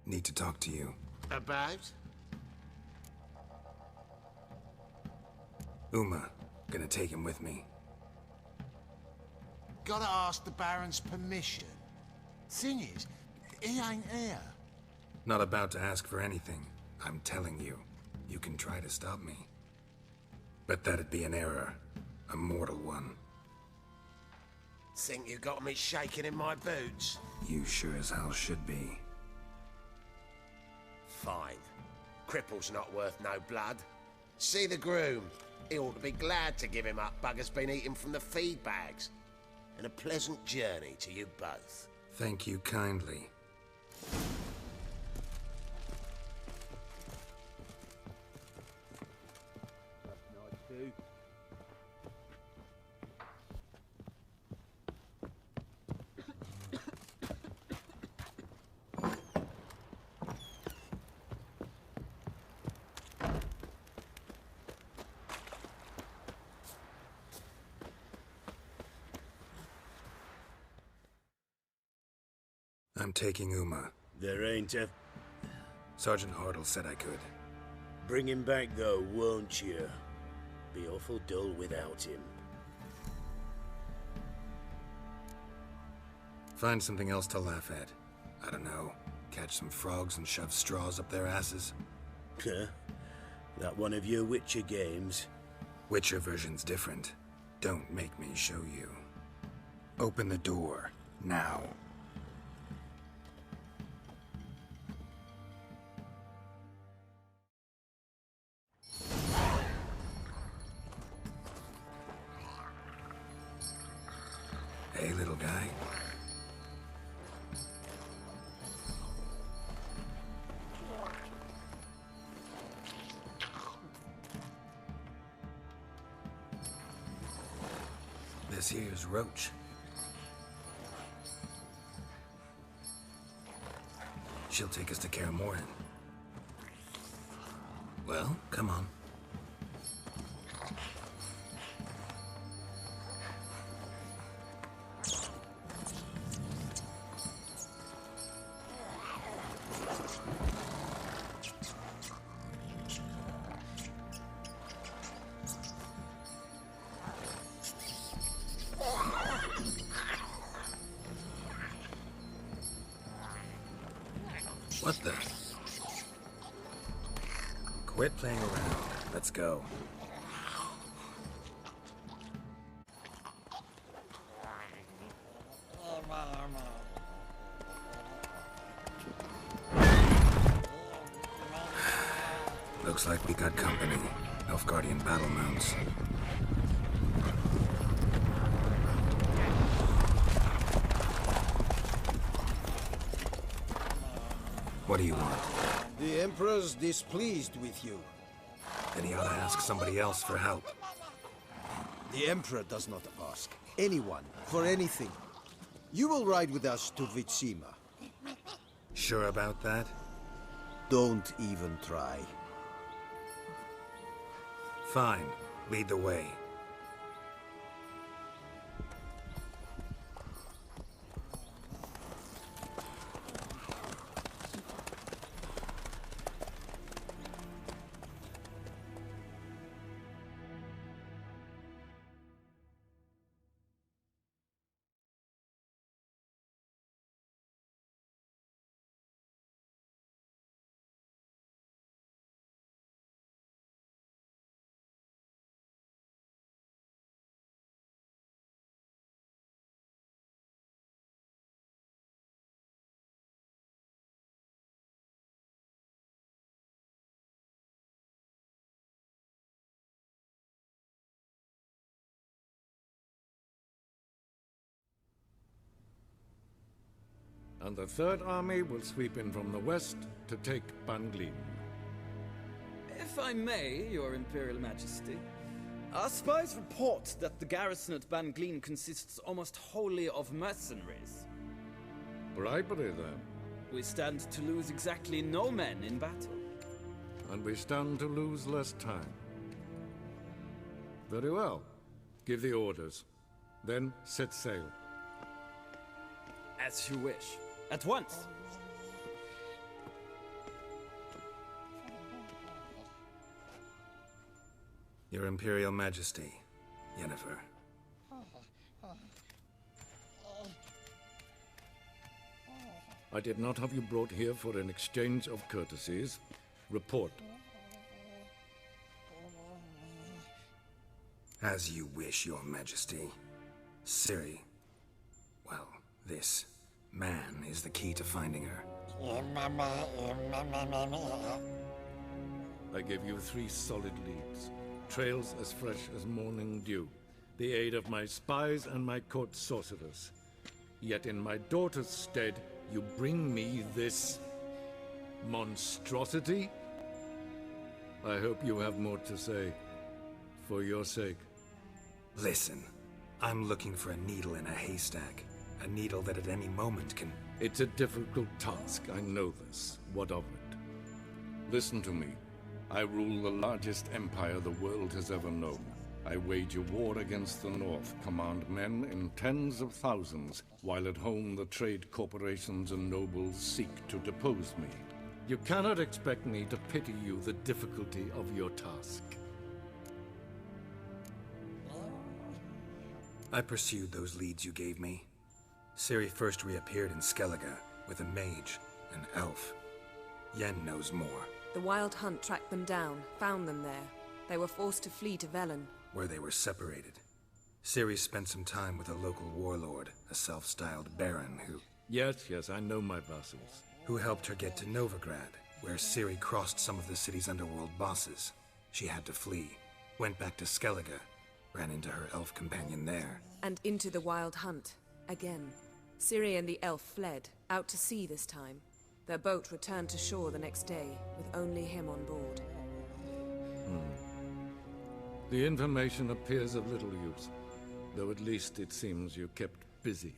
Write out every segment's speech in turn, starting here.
Need to talk to you. About? Uma. Gonna take him with me. Gotta ask the Baron's permission. Thing is, he ain't here. Not about to ask for anything. I'm telling you. You can try to stop me. But that'd be an error. A mortal one. Think you got me shaking in my boots? You sure as hell should be. Fine. Cripple's not worth no blood. See the groom. He ought to be glad to give him up. Bugger's been eating from the feed bags. And a pleasant journey to you both. Thank you kindly. I'm taking Uma. There ain't a... Sergeant Hartle said I could. Bring him back though, won't you? Be awful dull without him. Find something else to laugh at. I don't know. Catch some frogs and shove straws up their asses. Huh? That one of your Witcher games? Witcher version's different. Don't make me show you. Open the door. Now. Hey, little guy. This here's Roach. She'll take us to Kaer Morhan. Well, come on. What the? Quit playing around. Let's go. Looks like we got company. Nilffgardian battle mounts. What do you want? The Emperor's displeased with you. Then he ought to ask somebody else for help. The Emperor does not ask anyone for anything. You will ride with us to Vizima. Sure about that? Don't even try. Fine. Lead the way. And the Third Army will sweep in from the west to take Banglin. If I may, Your Imperial Majesty, our spies report that the garrison at Banglin consists almost wholly of mercenaries. Bribery, then. We stand to lose exactly no men in battle. And we stand to lose less time. Very well. Give the orders. Then set sail. As you wish. At once. Your Imperial Majesty, Yennefer. I did not have you brought here for an exchange of courtesies. Report. As you wish, Your Majesty. Ciri. Well, this man is the key to finding her. I gave you 3 solid leads. Trails as fresh as morning dew. The aid of my spies and my court sorcerers. Yet in my daughter's stead, you bring me this monstrosity? I hope you have more to say. For your sake. Listen, I'm looking for a needle in a haystack. A needle that at any moment can... It's a difficult task, I know this. What of it? Listen to me. I rule the largest empire the world has ever known. I wage a war against the North, command men in tens of thousands, while at home the trade corporations and nobles seek to depose me. You cannot expect me to pity you the difficulty of your task. I pursued those leads you gave me. Ciri first reappeared in Skellige with a mage, an elf. Yen knows more. The Wild Hunt tracked them down, found them there. They were forced to flee to Velen. Where they were separated. Ciri spent some time with a local warlord, a self-styled baron who... Yes, I know my vassals. Who helped her get to Novigrad, where Ciri crossed some of the city's underworld bosses. She had to flee, went back to Skellige, ran into her elf companion there. And into the Wild Hunt, again. Ciri and the elf fled, out to sea this time. Their boat returned to shore the next day, with only him on board. The information appears of little use, though at least it seems you kept busy.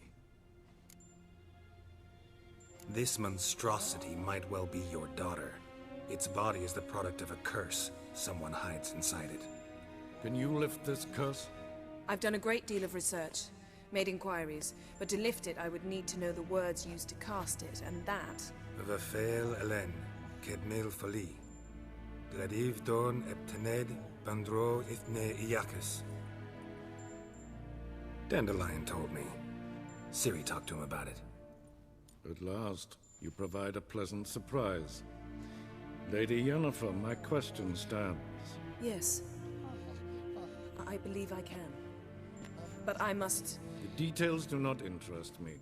This monstrosity might well be your daughter. Its body is the product of a curse someone hides inside it. Can you lift this curse? I've done a great deal of research, made inquiries, but to lift it I would need to know the words used to cast it, and that... Vafel Elen, Kedmil Fali. Gladiv Dorn Eptened Bandro Ithne Iacus. Dandelion told me. Ciri talked to him about it. At last, you provide a pleasant surprise. Lady Yennefer, my question stands. Yes. I believe I can. But I must... The details do not interest me.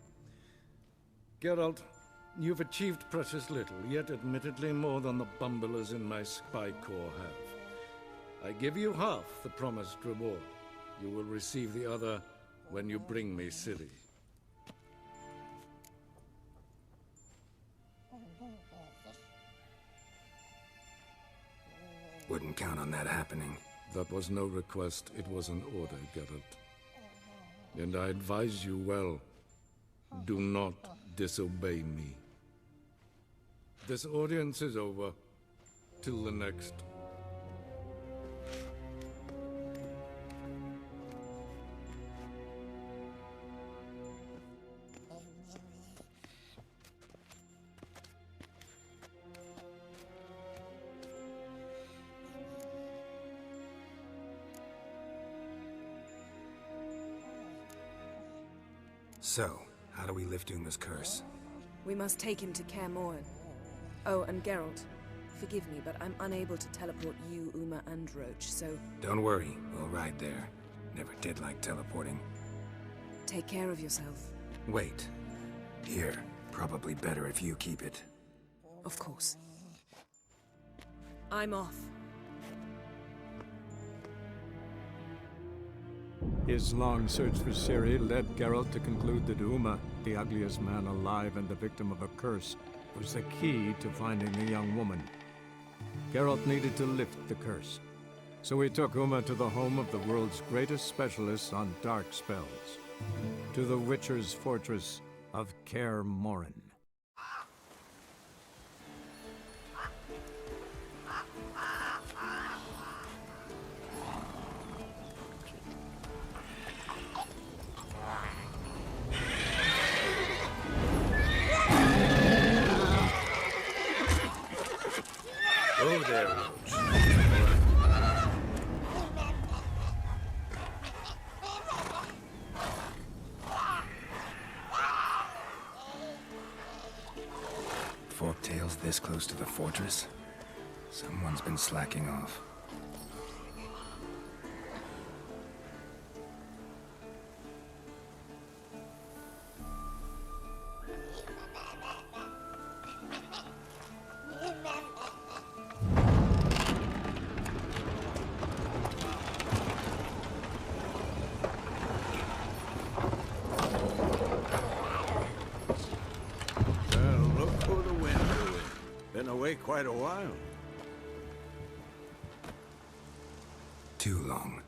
Geralt, you've achieved precious little, yet admittedly more than the bumblers in my spy corps have. I give you half the promised reward. You will receive the other when you bring me Ciri. Wouldn't count on that happening. That was no request, it was an order, Geralt. And I advise you well, do not disobey me. This audience is over. Till the next. So, how do we lift Uma's curse? We must take him to Kaer Morhan. Oh, and Geralt, forgive me, but I'm unable to teleport you, Uma, and Roach, so... Don't worry, we'll ride there. Never did like teleporting. Take care of yourself. Wait. Here. Probably better if you keep it. Of course. I'm off. His long search for Ciri led Geralt to conclude that Uma, the ugliest man alive and the victim of a curse, was the key to finding the young woman. Geralt needed to lift the curse, so he took Uma to the home of the world's greatest specialists on dark spells, to the Witcher's fortress of Kaer Morhan. Oh there, Roach. Forktail's this close to the fortress? Someone's been slacking off. Quite a while. Too long.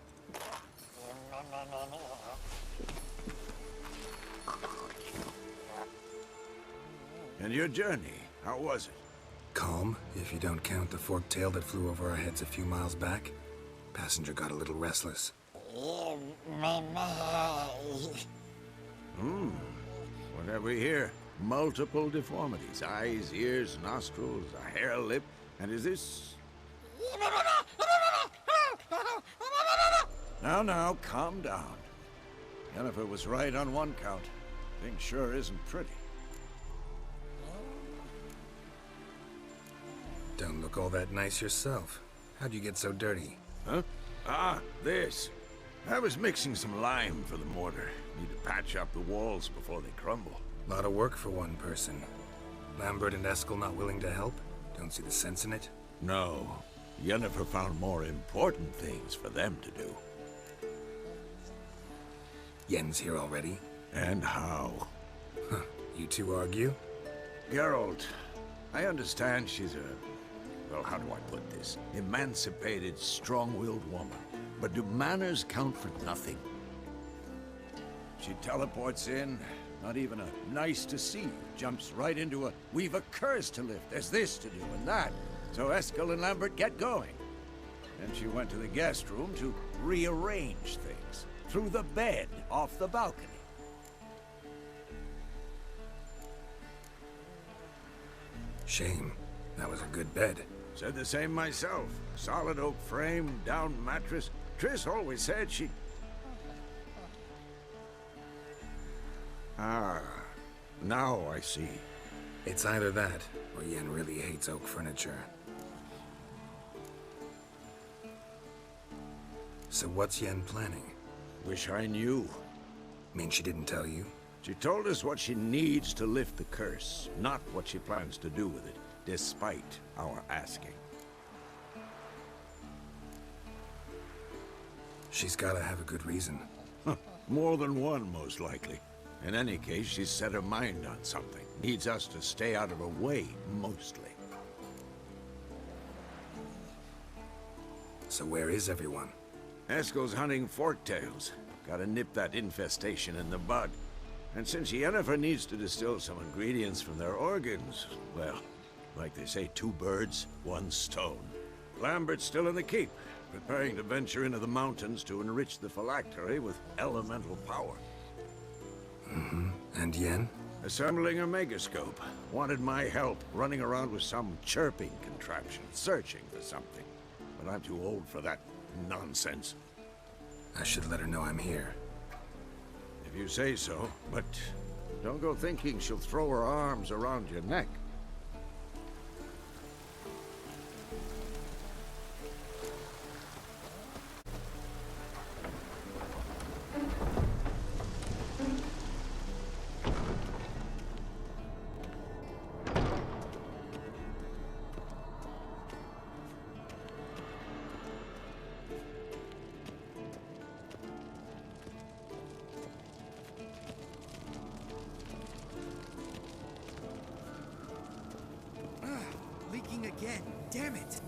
And your journey, how was it? Calm, if you don't count the Forktail that flew over our heads a few miles back. Passenger got a little restless. What have we here? Multiple deformities. Eyes, ears, nostrils, a hair lip. And is this... Now, calm down. Yennefer was right on one count. Thing sure isn't pretty. Don't look all that nice yourself. How'd you get so dirty? Huh? Ah, this. I was mixing some lime for the mortar. Need to patch up the walls before they crumble. Lot of work for one person. Lambert and Eskel not willing to help? Don't see the sense in it? No. Yennefer found more important things for them to do. Yen's here already? And how? Huh. You two argue? Geralt, I understand she's a... well, how do I put this? Emancipated, strong-willed woman. But do manners count for nothing? She teleports in, not even a nice to see, jumps right into a, we've a curse to lift, there's this to do and that. So Eskel and Lambert get going. Then she went to the guest room to rearrange things. Through the bed, off the balcony. Shame. That was a good bed. Said the same myself. Solid oak frame, down mattress. Triss always said she... Ah, now I see. It's either that, or Yen really hates oak furniture. So what's Yen planning? Wish I knew. Mean she didn't tell you? She told us what she needs to lift the curse, not what she plans to do with it, despite our asking. She's gotta have a good reason. More than one, most likely. In any case, she's set her mind on something. Needs us to stay out of her way, mostly. So where is everyone? Eskel's hunting forktails. Gotta nip that infestation in the bud. And since Yennefer needs to distill some ingredients from their organs, well, like they say, 2 birds, 1 stone. Lambert's still in the keep, preparing to venture into the mountains to enrich the phylactery with elemental power. Mm-hmm. And Yen? Assembling a megascope. Wanted my help, running around with some chirping contraption, searching for something. But I'm too old for that nonsense. I should let her know I'm here. If you say so, but don't go thinking she'll throw her arms around your neck. Again, damn it!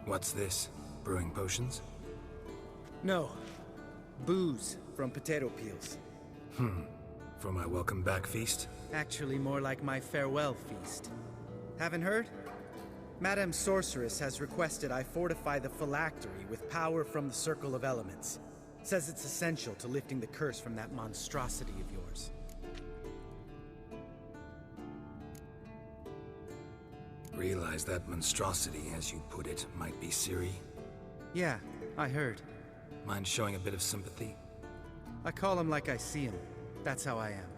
What's this? Brewing potions? No. Booze from potato peels. For my welcome back feast? Actually, more like my farewell feast. Haven't heard? Madame Sorceress has requested I fortify the phylactery with power from the Circle of Elements. Says it's essential to lifting the curse from that monstrosity of yours. Realize that monstrosity, as you put it, might be Ciri? Yeah, I heard. Mind showing a bit of sympathy? I call him like I see him. That's how I am.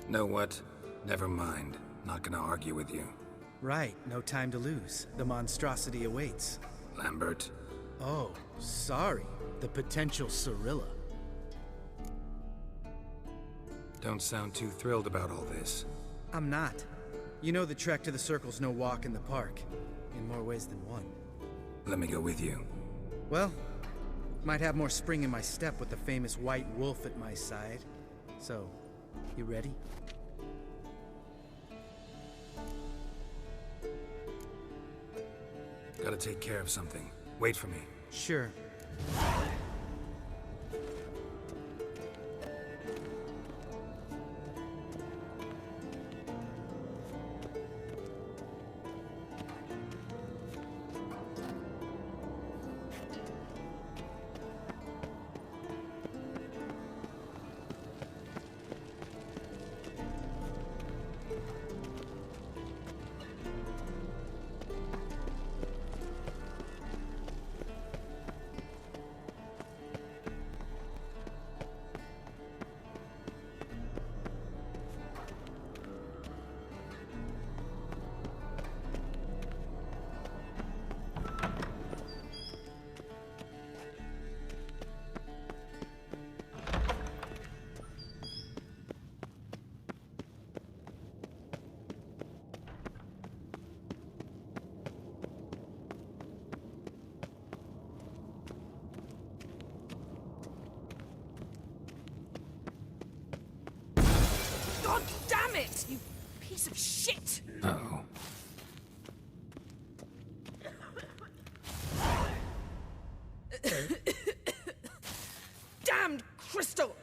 Know what? Never mind. Not gonna argue with you. Right, no time to lose. The monstrosity awaits. Lambert. Oh, sorry. The potential Cirilla. Don't sound too thrilled about all this. I'm not. You know the trek to the Circle's no walk in the park. In more ways than one. Let me go with you. Well, might have more spring in my step with the famous white wolf at my side. So, you ready? Gotta take care of something. Wait for me. Sure. God damn it, you piece of shit! Uh-oh. Damned crystal!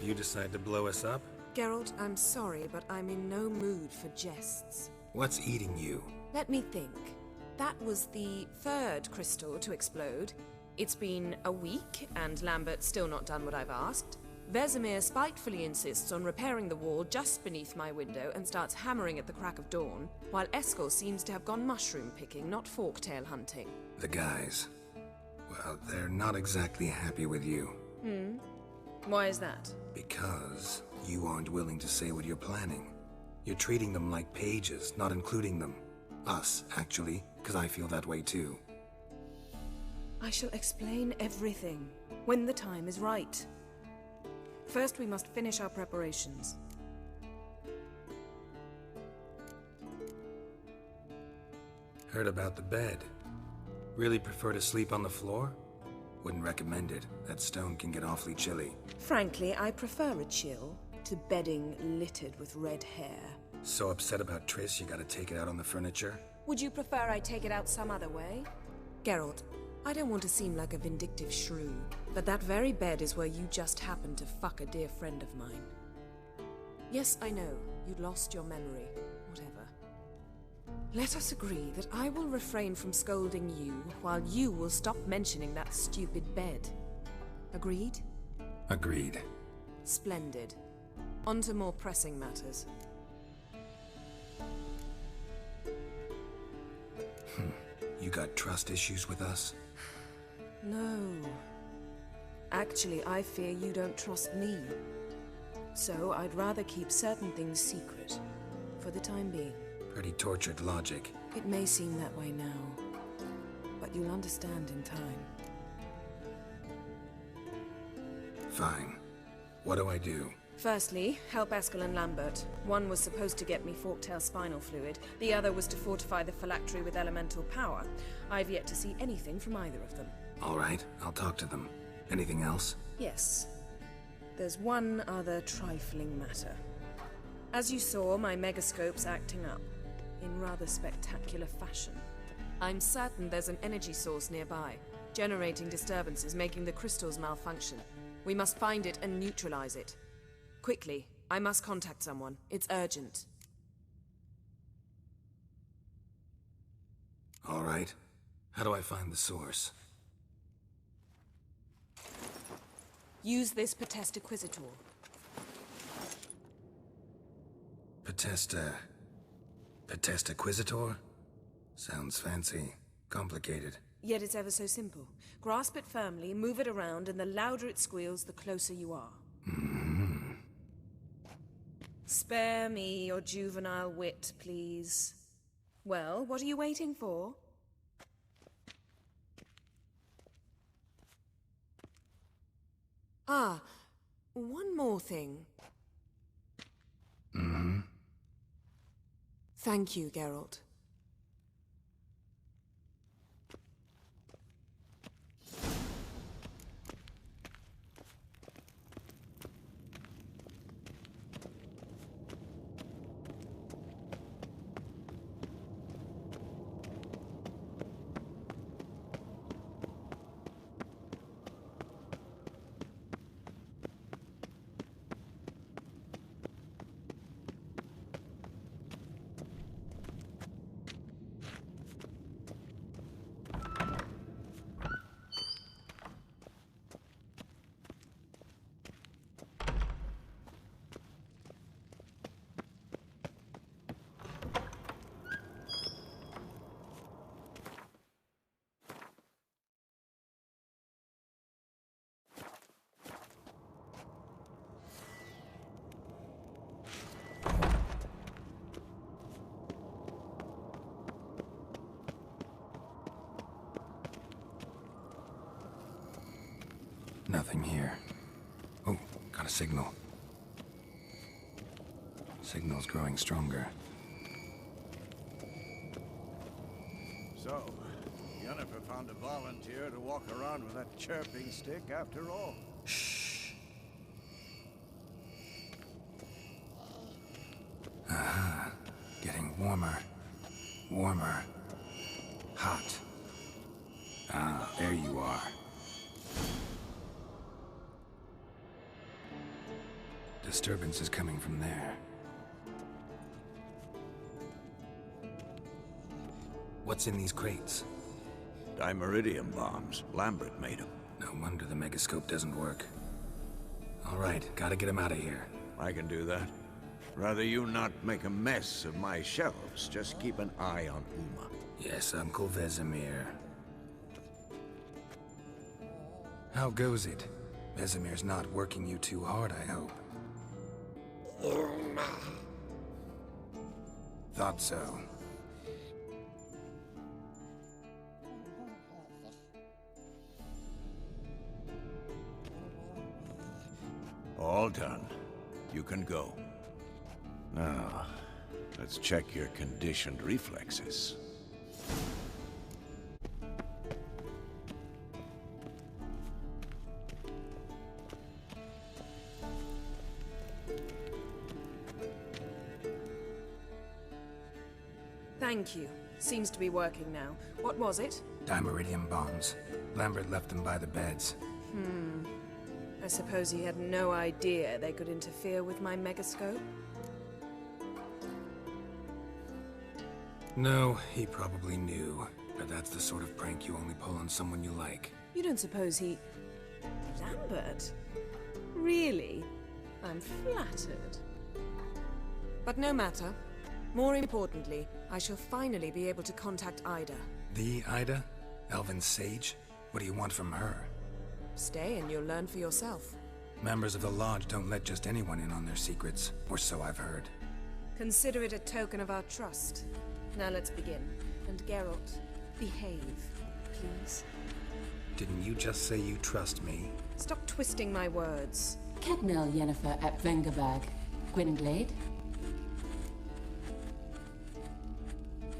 You decide to blow us up? Geralt, I'm sorry, but I'm in no mood for jests. What's eating you? Let me think. That was the third crystal to explode. It's been a week, and Lambert's still not done what I've asked. Vesemir spitefully insists on repairing the wall just beneath my window and starts hammering at the crack of dawn, while Escort seems to have gone mushroom picking, not forktail hunting. The guys. Well, they're not exactly happy with you. Why is that? Because you aren't willing to say what you're planning. You're treating them like pages, not including them. Us, actually, because I feel that way too. I shall explain everything, when the time is right. First, we must finish our preparations. Heard about the bed. Really prefer to sleep on the floor? Wouldn't recommend it. That stone can get awfully chilly. Frankly, I prefer a chill to bedding littered with red hair. So upset about Triss, you gotta take it out on the furniture? Would you prefer I take it out some other way? Geralt, I don't want to seem like a vindictive shrew, but that very bed is where you just happened to fuck a dear friend of mine. Yes, I know, you'd lost your memory. Whatever. Let us agree that I will refrain from scolding you, while you will stop mentioning that stupid bed. Agreed? Agreed. Splendid. On to more pressing matters. You got trust issues with us? No. Actually, I fear you don't trust me. So I'd rather keep certain things secret, for the time being. Pretty tortured logic. It may seem that way now, but you'll understand in time. Fine. What do I do? Firstly, help Eskel and Lambert. One was supposed to get me Forktail spinal fluid, the other was to fortify the phylactery with elemental power. I've yet to see anything from either of them. All right, I'll talk to them. Anything else? Yes. There's one other trifling matter. As you saw, my megascope's acting up, in rather spectacular fashion. I'm certain there's an energy source nearby, generating disturbances, making the crystals malfunction. We must find it and neutralize it. Quickly, I must contact someone. It's urgent. All right. How do I find the source? Use this Potesta Quisitor. Potesta Quisitor? Sounds fancy. Complicated. Yet it's ever so simple. Grasp it firmly, move it around, and the louder it squeals, the closer you are. Mm-hmm. Spare me your juvenile wit, please. Well, what are you waiting for? Ah, one more thing. Mm-hmm. Thank you, Geralt. Nothing here. Oh, got a signal. Signal's growing stronger. So, Yennefer found a volunteer to walk around with that chirping stick after all. Shh. Aha. Getting warmer. Warmer. Hot. Ah, there you are. Disturbance is coming from there. What's in these crates? Dimeridium bombs. Lambert made them. No wonder the megascope doesn't work. All right, gotta get him out of here. I can do that. Rather you not make a mess of my shelves. Just keep an eye on Uma. Yes, Uncle Vesemir. How goes it? Vesemir's not working you too hard, I hope. Thought so. All done. You can go. Now, let's check your conditioned reflexes. Thank you. Seems to be working now. What was it? Dimeridium bombs. Lambert left them by the beds. I suppose he had no idea they could interfere with my megascope? No, he probably knew. But that's the sort of prank you only pull on someone you like. You don't suppose he... Lambert? Really? I'm flattered. But no matter. More importantly, I shall finally be able to contact Ida. The Ida? Elven sage? What do you want from her? Stay and you'll learn for yourself. Members of the Lodge don't let just anyone in on their secrets, or so I've heard. Consider it a token of our trust. Now let's begin. And Geralt, behave, please. Didn't you just say you trust me? Stop twisting my words. Cadmel Yennefer at Vengerberg. Gwynglade?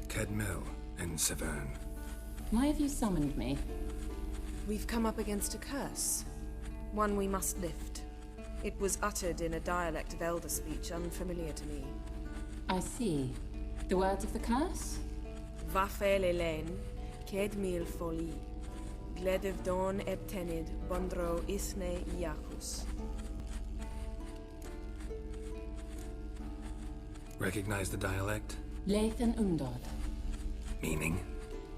Cadmel and Severn. Why have you summoned me? We've come up against a curse. One we must lift. It was uttered in a dialect of Elder speech unfamiliar to me. I see. The words of the curse? Vafel Elaine, Ked mil foli, Gledev don ebtenid, Bondro isne iacus. Recognize the dialect? Leith and Undod. Meaning?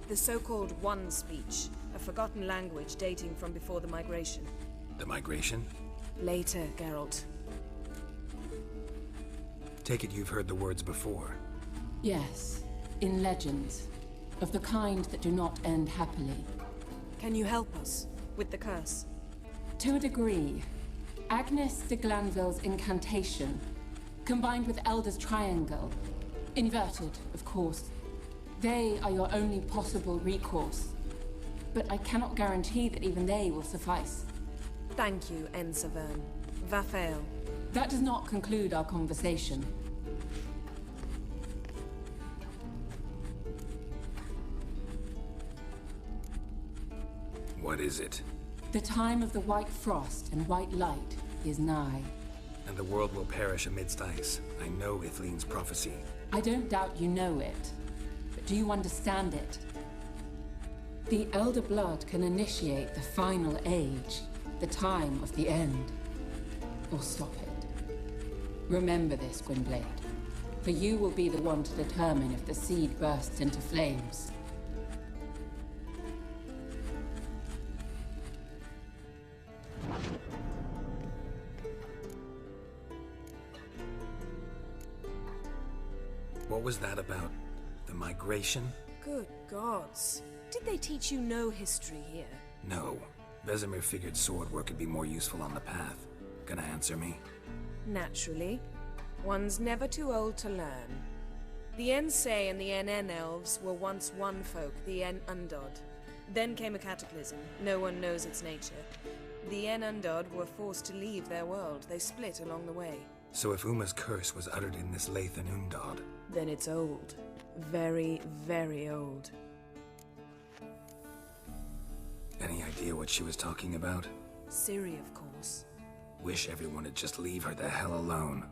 The so-called One speech, a forgotten language dating from before the migration. The migration? Later, Geralt. Take it you've heard the words before. Yes, in legends. of the kind that do not end happily. Can you help us with the curse? To a degree. Agnes de Glanville's incantation, combined with Elder's triangle, inverted, of course. They are your only possible recourse. But I cannot guarantee that even they will suffice. Thank you, Ensavern. Vafael. That does not conclude our conversation. What is it? The time of the white frost and white light is nigh. And the world will perish amidst ice. I know Ithleen's prophecy. I don't doubt you know it. But do you understand it? The Elder Blood can initiate the final age, the time of the end. Or stop it. Remember this, Gwynblade. For you will be the one to determine if the seed bursts into flames. What was that about? The migration? Good gods. Did they teach you no history here? No. Vesemir figured sword work could be more useful on the path. Gonna answer me? Naturally. One's never too old to learn. The Ensei and the NN elves were once one folk, the En Undod. Then came a cataclysm. No one knows its nature. The En Undod were forced to leave their world. They split along the way. So if Uma's curse was uttered in this Lathan Undod... Then it's old. Very, very old. Any idea what she was talking about? Ciri, of course. Wish everyone would just leave her the hell alone.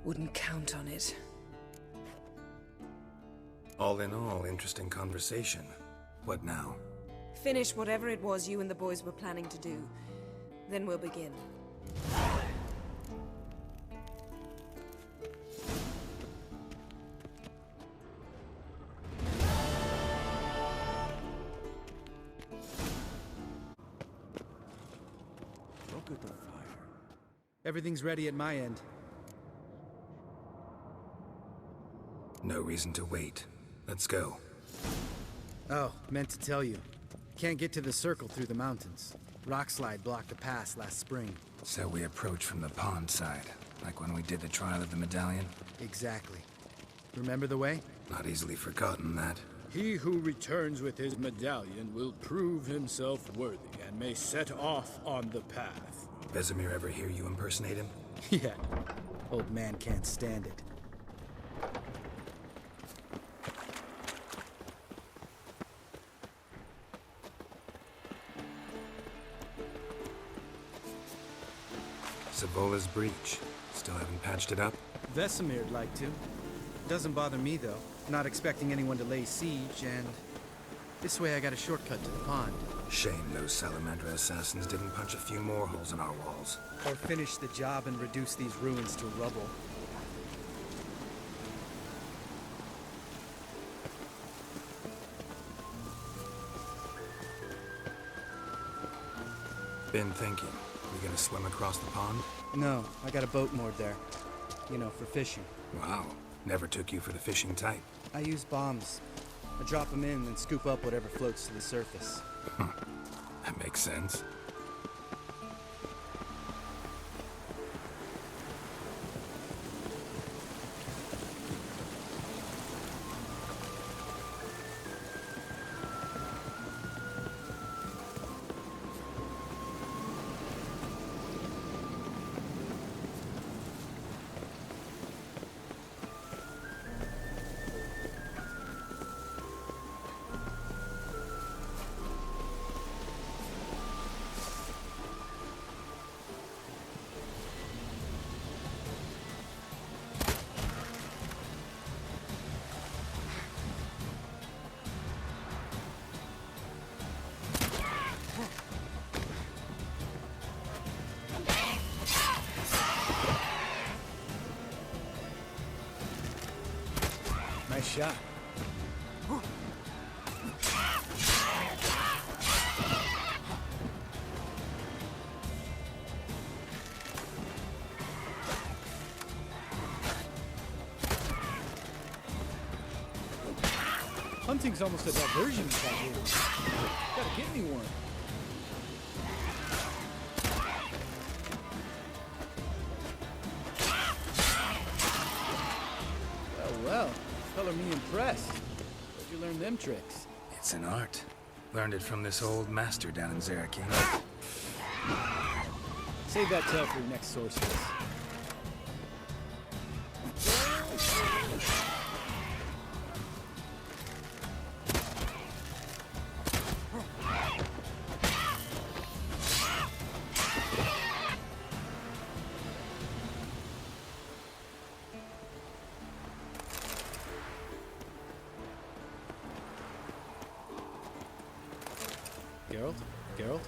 Wouldn't count on it. All in all, interesting conversation. What now? Finish whatever it was you and the boys were planning to do. Then we'll begin. Look at the fire. Everything's ready at my end. No reason to wait. Let's go. Oh, meant to tell you. Can't get to the circle through the mountains. Rockslide blocked the pass last spring. So we approach from the pond side, like when we did the trial of the medallion? Exactly. Remember the way? Not easily forgotten, that. He who returns with his medallion will prove himself worthy and may set off on the path. Vesemir ever hear you impersonate him? Yeah. Old man can't stand it. Savola's breach. Still haven't patched it up? Vesemir'd like to. Doesn't bother me, though. Not expecting anyone to lay siege, and... this way I got a shortcut to the pond. Shame those Salamander assassins didn't punch a few more holes in our walls. Or finish the job and reduce these ruins to rubble. Been thinking. We gonna swim across the pond? No, I got a boat moored there. You know, for fishing. Wow. Never took you for the fishing type. I use bombs. I drop them in and scoop up whatever floats to the surface. That makes sense. Nice shot. Hunting Hunting's almost a diversion if I do. Gotta get me one. Well, color me impressed. Where'd you learn them tricks? It's an art. Learned it from this old master down in Zerakin. Save that tale for your next sorceress. Geralt?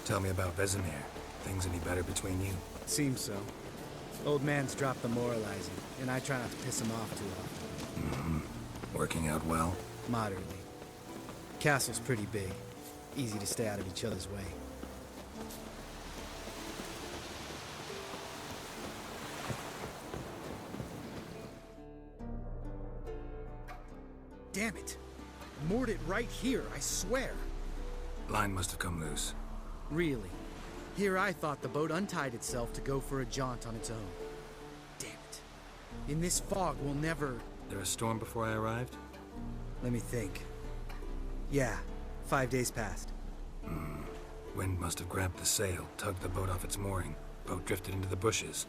Tell me about Vesemir. Things any better between you? Seems so. Old man's dropped the moralizing, and I try not to piss him off too often. Mm-hmm. Working out well? Moderately. Castle's pretty big. Easy to stay out of each other's way. Damn it! Moored it right here, I swear! Line must have come loose. Really? Here I thought the boat untied itself to go for a jaunt on its own. Damn it. In this fog, we'll never... There a storm before I arrived? Let me think. Yeah, 5 days passed. Wind must have grabbed the sail, tugged the boat off its mooring. Boat drifted into the bushes.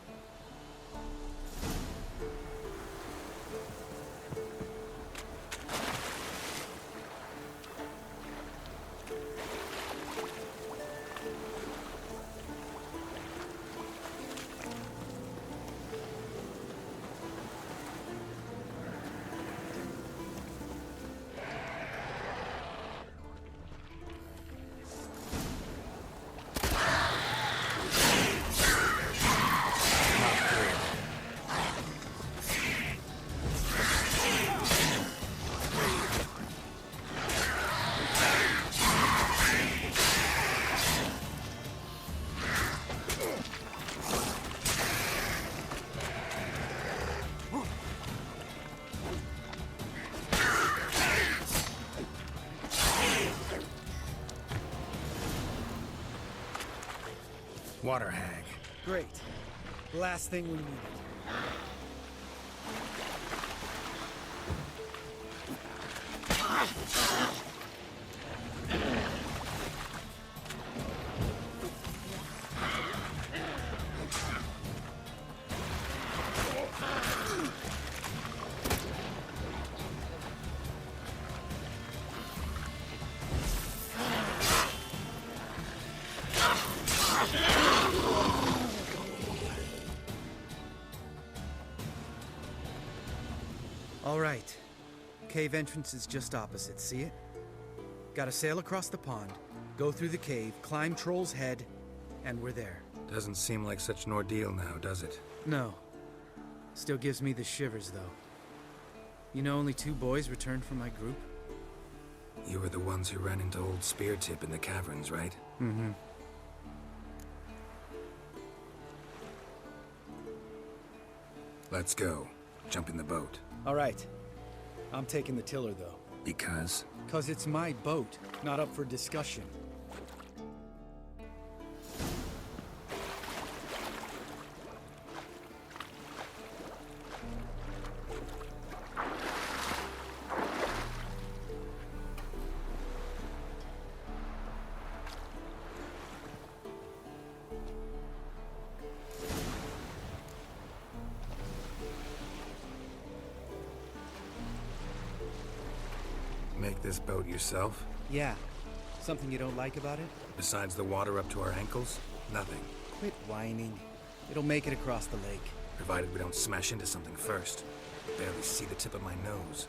Water hag. Great. Last thing we needed. All right. Cave entrance is just opposite, see it? Gotta sail across the pond, go through the cave, climb Troll's Head, and we're there. Doesn't seem like such an ordeal now, does it? No. Still gives me the shivers, though. You know only 2 boys returned from my group? You were the ones who ran into old Speartip in the caverns, right? Mm-hmm. Let's go. Jump in the boat. All right. I'm taking the tiller, though. Because? 'Cause it's my boat, not up for discussion. Make this boat yourself? Yeah. Something you don't like about it? Besides the water up to our ankles? Nothing. Quit whining. It'll make it across the lake. Provided we don't smash into something first. I barely see the tip of my nose.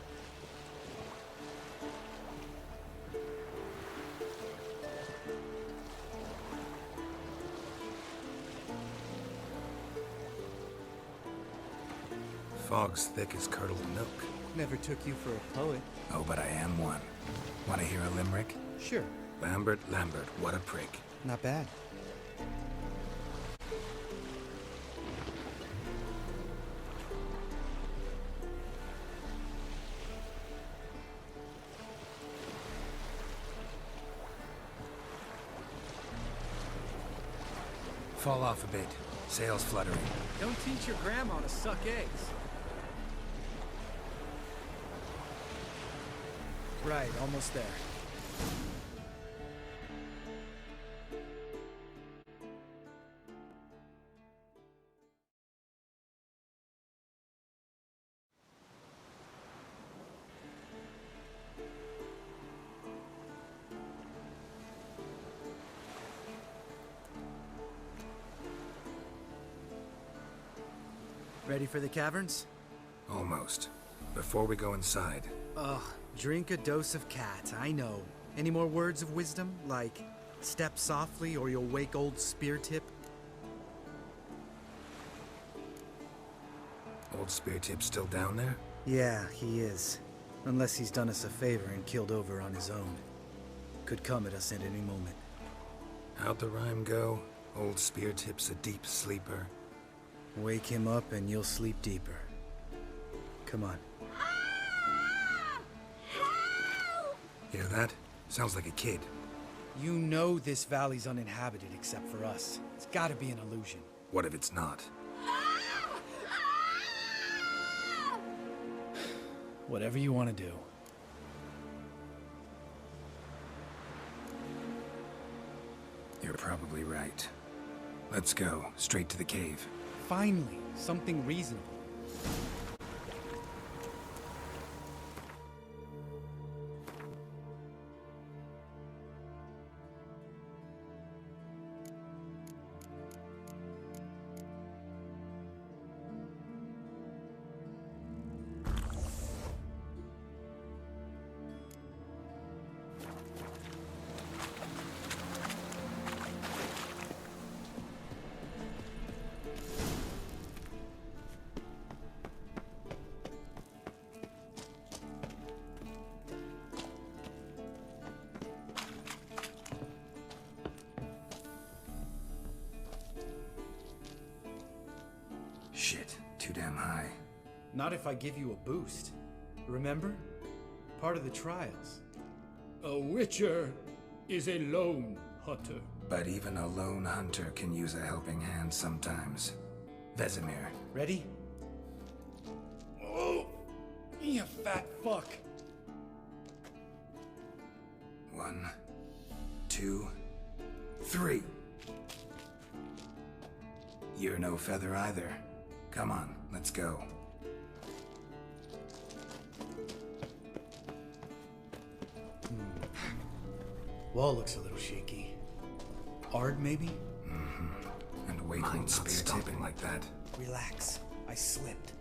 fog's thick as curdled milk. Never took you for a poet. Oh, but I am one. Want to hear a limerick? Sure. Lambert, Lambert, what a prick. Not bad. Fall off a bit. Sails fluttering. Don't teach your grandma to suck eggs. Right, almost there. Ready for the caverns? Almost. Before we go inside, Ugh, drink a dose of cat, I know. Any more words of wisdom? Like, step softly or you'll wake old Spear Tip? Old Spear Tip's still down there? Yeah, he is. Unless he's done us a favor and killed over on his own. Could come at us at any moment. How'd the rhyme go? Old Spear Tip's a deep sleeper. Wake him up and you'll sleep deeper. Come on. Hear that? Sounds like a kid. You know this valley's uninhabited except for us. It's gotta be an illusion. What if it's not? Whatever you want to do. You're probably right. Let's go, straight to the cave. Finally, something reasonable. Shit, too damn high. Not if I give you a boost. Remember? Part of the trials. A witcher is a lone hunter. But even a lone hunter can use a helping hand sometimes. Vesemir. Ready? Oh! You fat fuck! 1, 2, 3. You're no feather either. Come on, let's go. Wall looks a little shaky. Ard, maybe? Mm-hmm. And wait on Spear Tip like that. Relax. I slipped.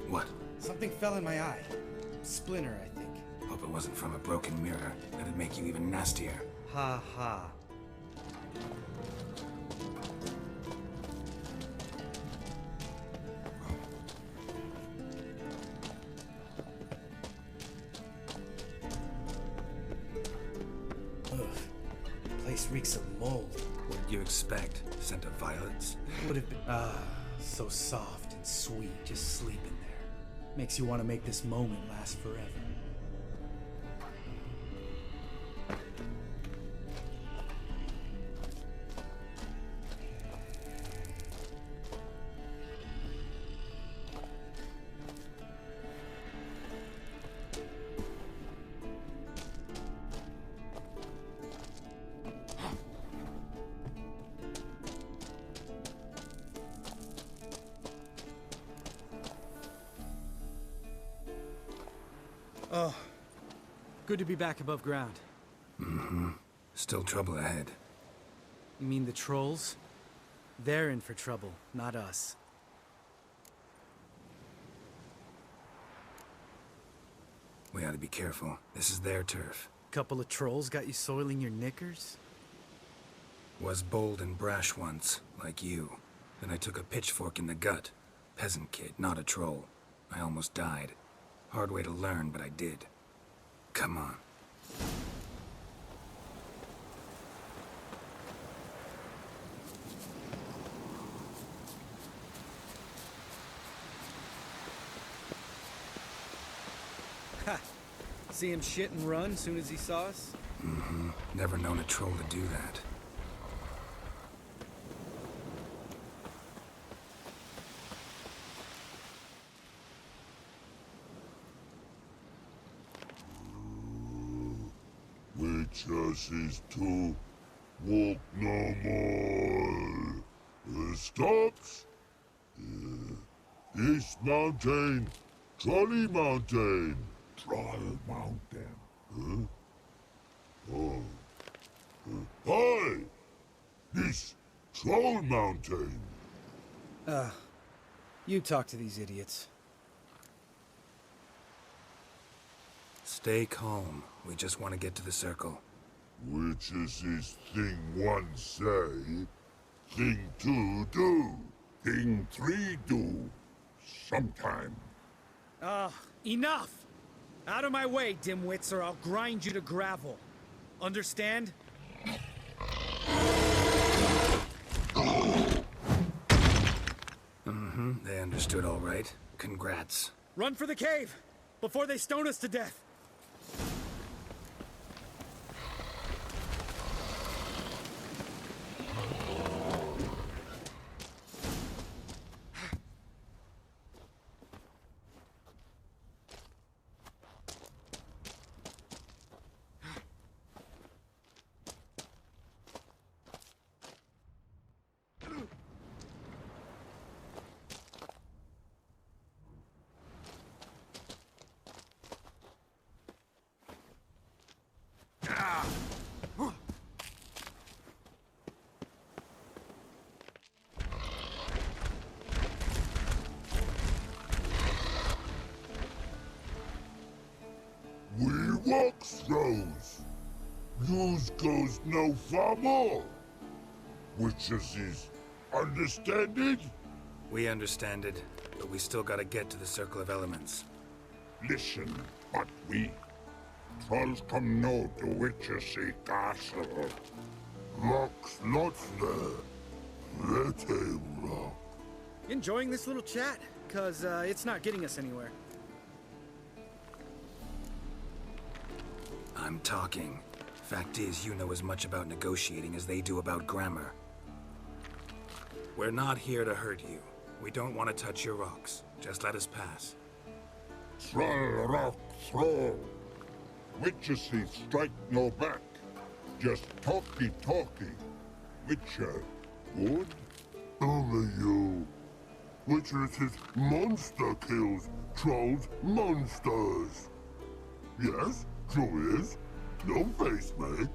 What? Something fell in my eye. Splinter, I think. Hope it wasn't from a broken mirror. That'd make you even nastier. Ha ha. Ugh. Place reeks of mold. What'd you expect? Scent of violets? Would have been so soft and sweet, just sleeping there. Makes you want to make this moment last forever. Oh, good to be back above ground. Mm-hmm. Still trouble ahead. You mean the trolls? They're in for trouble, not us. We ought to be careful. This is their turf. Couple of trolls got you soiling your knickers? Was bold and brash once, like you. Then I took a pitchfork in the gut. Peasant kid, not a troll. I almost died. Hard way to learn, but I did. Come on. Ha! See him shit and run soon as he saw us? Mm-hmm. Never known a troll to do that. Witches is to walk no more. Stops. East Mountain, Trolley Mountain. Troll Mountain. Huh? Oh. Hi! This Troll Mountain. You talk to these idiots. Stay calm. We just want to get to the circle. Witches is thing one say, thing two do, thing three do, sometime. Enough! Out of my way, dimwits, or I'll grind you to gravel. Understand? Mm-hmm. They understood all right. Congrats. Run for the cave! Before they stone us to death! We walk throws. Yous goes no far more. Witches is understand it? We understand it, but we still gotta get to the Circle of Elements. Listen, but we trolls come no to Witches castle. Rocks lots there. Let him rock. Enjoying this little chat? Cause, it's not getting us anywhere. I'm talking. Fact is, you know as much about negotiating as they do about grammar. We're not here to hurt you. We don't want to touch your rocks. Just let us pass. Troll rock throw. Witches strike no back. Just talky. Witcher, good? Only you. Witches monster kills. Trolls monsters. Yes, true is. No face make.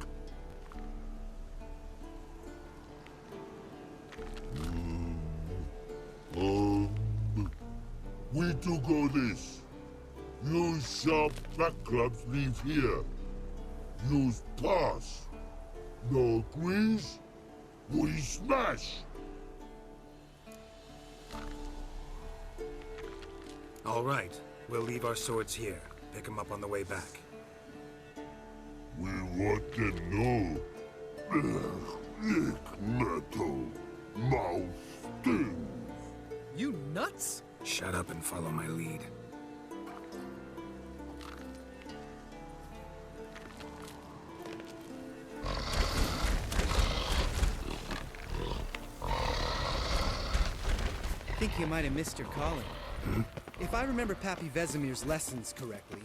We do go this. Use sharp backups leave here. Use pass. No agrees, we smash. All right. We'll leave our swords here. Pick them up on the way back. We want to know. Lick metal. Mouth stings. You nuts? Shut up and follow my lead. I think you might have missed your calling. If I remember Pappy Vesemir's lessons correctly,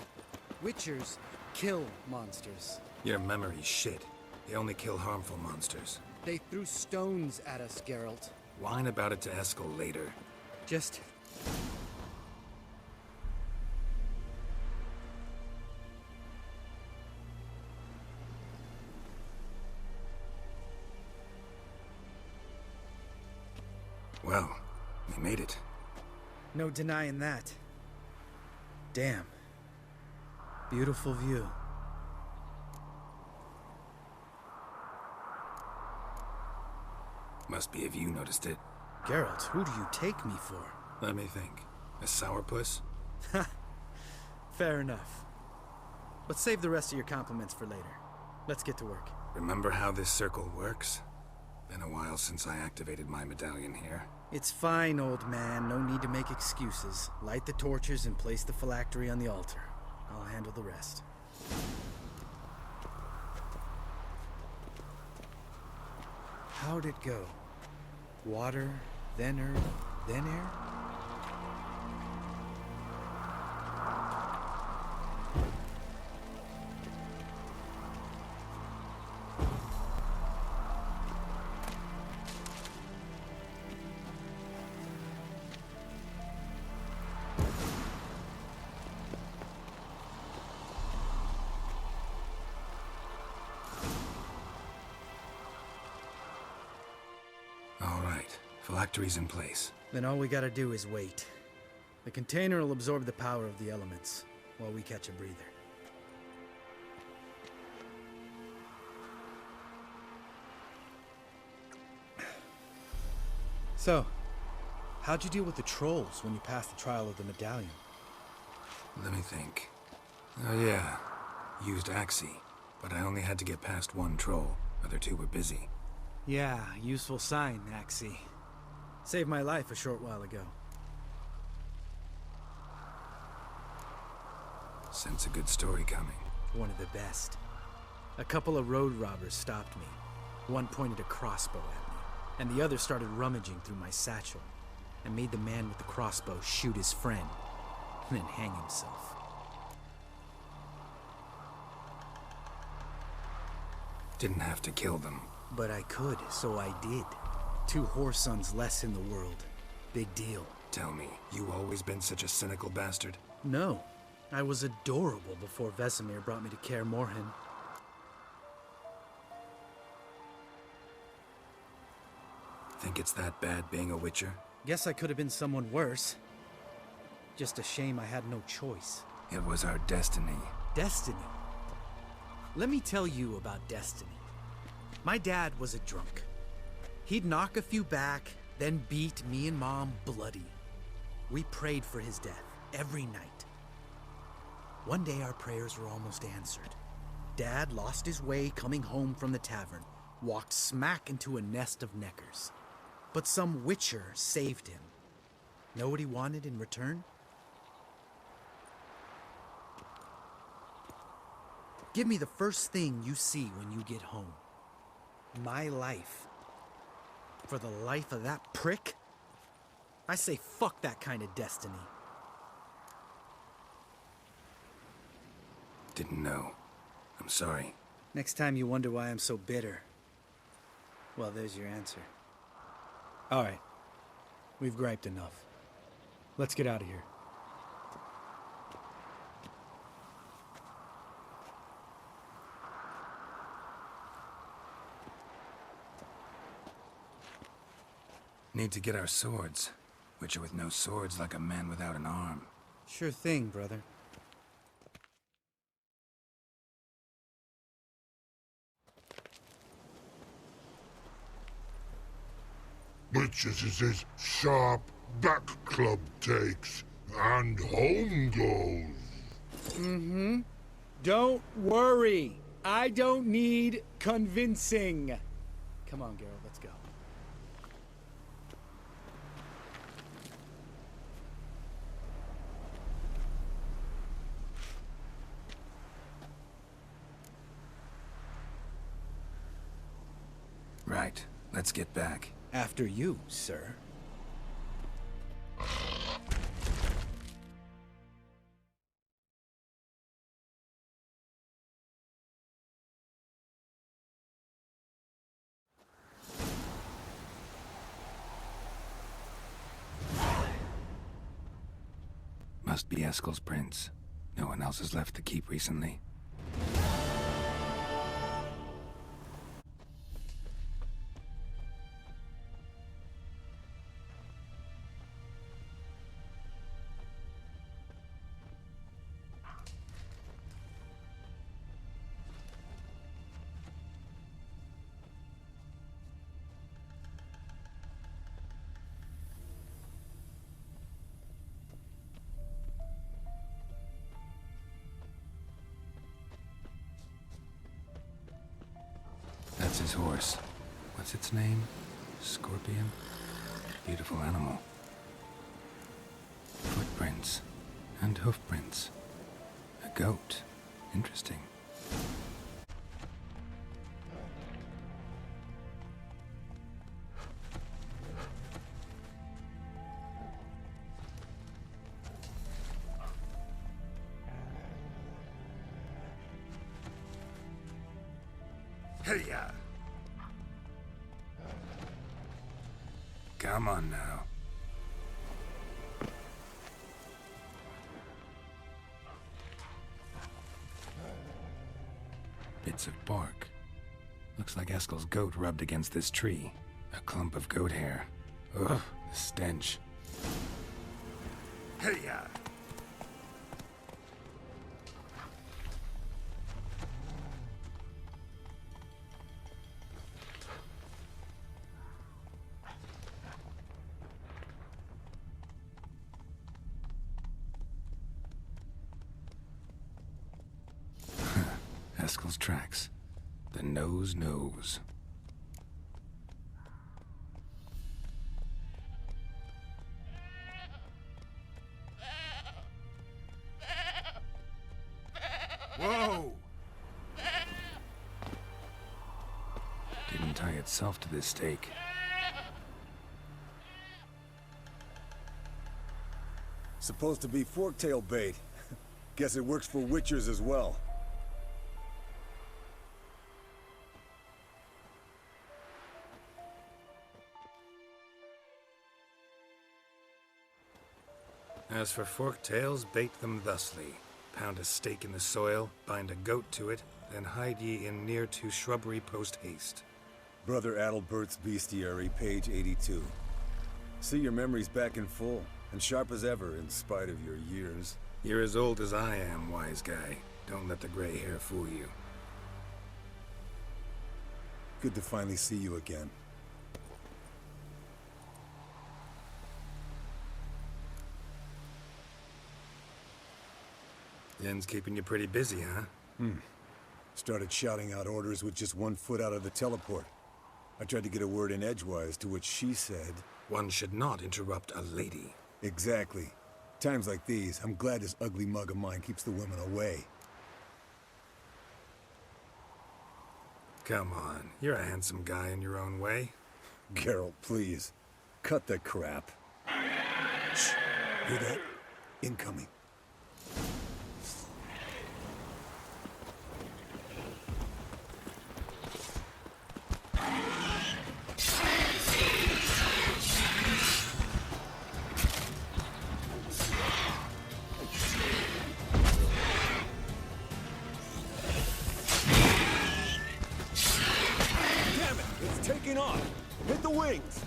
Witchers kill monsters. Your memory's shit. They only kill harmful monsters. They threw stones at us, Geralt. Whine about it to Eskel later. Just... Well, we made it. No denying that. Damn. Beautiful view. Must be if you noticed it. Geralt, who do you take me for? Let me think. A sourpuss? Fair enough. But save the rest of your compliments for later. Let's get to work. Remember how this circle works? Been a while since I activated my medallion here. It's fine, old man. No need to make excuses. Light the torches and place the phylactery on the altar. I'll handle the rest. How'd it go? Water, then earth, then air? Phylactery's in place. Then all we gotta do is wait. The container will absorb the power of the elements, while we catch a breather. So, how'd you deal with the trolls when you passed the trial of the medallion? Let me think. Oh yeah, used Axii, but I only had to get past one troll. Other two were busy. Yeah, useful sign, Axii. Saved my life a short while ago. Sense a good story coming. One of the best. A couple of road robbers stopped me. One pointed a crossbow at me, and the other started rummaging through my satchel, and made the man with the crossbow shoot his friend, and then hang himself. Didn't have to kill them. But I could, so I did. 2 whoresons less in the world. Big deal. Tell me, you always been such a cynical bastard? No. I was adorable before Vesemir brought me to Kaer Morhan. Think it's that bad being a witcher? Guess I could have been someone worse. Just a shame I had no choice. It was our destiny. Destiny? Let me tell you about destiny. My dad was a drunk. He'd knock a few back, then beat me and Mom bloody. We prayed for his death every night. One day our prayers were almost answered. Dad lost his way coming home from the tavern, walked smack into a nest of neckers. But some witcher saved him. Know what he wanted in return? Give me the first thing you see when you get home. My life. For the life of that prick? I say fuck that kind of destiny. Didn't know. I'm sorry. Next time you wonder why I'm so bitter, well, there's your answer. All right. We've griped enough. Let's get out of here. Need to get our swords. Witcher with no swords like a man without an arm. Sure thing, brother. Witches is his sharp back club takes, and home goes. Mm-hmm. Don't worry. I don't need convincing. Come on, Geralt, let's go. Right. Let's get back. After you, sir. Must be Eskel's prince. No one else has left the keep recently. his horse. What's its name? Scorpion? Beautiful animal. Footprints. And hoofprints. A goat. Interesting. Hey-ya! Come on now. Bits of bark. Looks like Eskel's goat rubbed against this tree. A clump of goat hair. Ugh, the stench. Hey-ya! Eskel's tracks. The nose knows. Whoa! Didn't tie itself to this stake. Supposed to be Forktail bait. Guess it works for witchers as well. As for Forktails, bait them thusly. Pound a stake in the soil, bind a goat to it, then hide ye in near to shrubbery post haste. Brother Adalbert's Bestiary, page 82. See, your memory's back in full, and sharp as ever, in spite of your years. You're as old as I am, wise guy. Don't let the gray hair fool you. Good to finally see you again. Yen's keeping you pretty busy, huh? Started shouting out orders with just 1 foot out of the teleport. I tried to get a word in edgewise, to which she said... One should not interrupt a lady. Exactly. Times like these, I'm glad this ugly mug of mine keeps the women away. Come on, you're a handsome guy in your own way. Geralt, please. Cut the crap. Shh. Hear that? Incoming. Taking off! Hit the wings!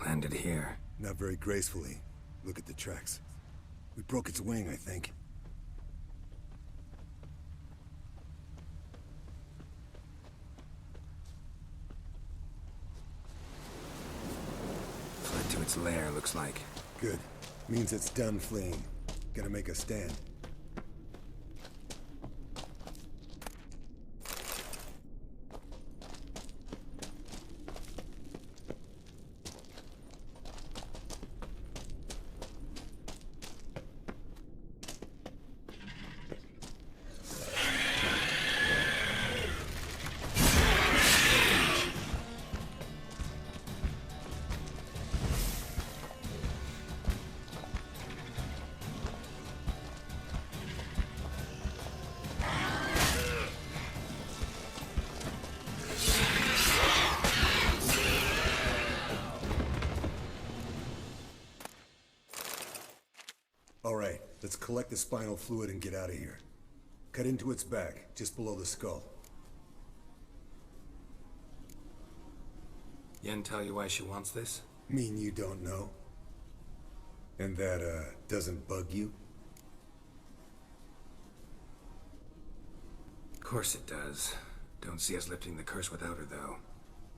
Landed here. Not very gracefully. Look at the tracks. We broke its wing, I think. Fled to its lair, looks like. Good. Means it's done fleeing. Gonna make a stand. All right, let's collect the spinal fluid and get out of here. Cut into its back, just below the skull. Yen tell you why she wants this? Mean you don't know? And that, doesn't bug you? Of course it does. Don't see us lifting the curse without her, though.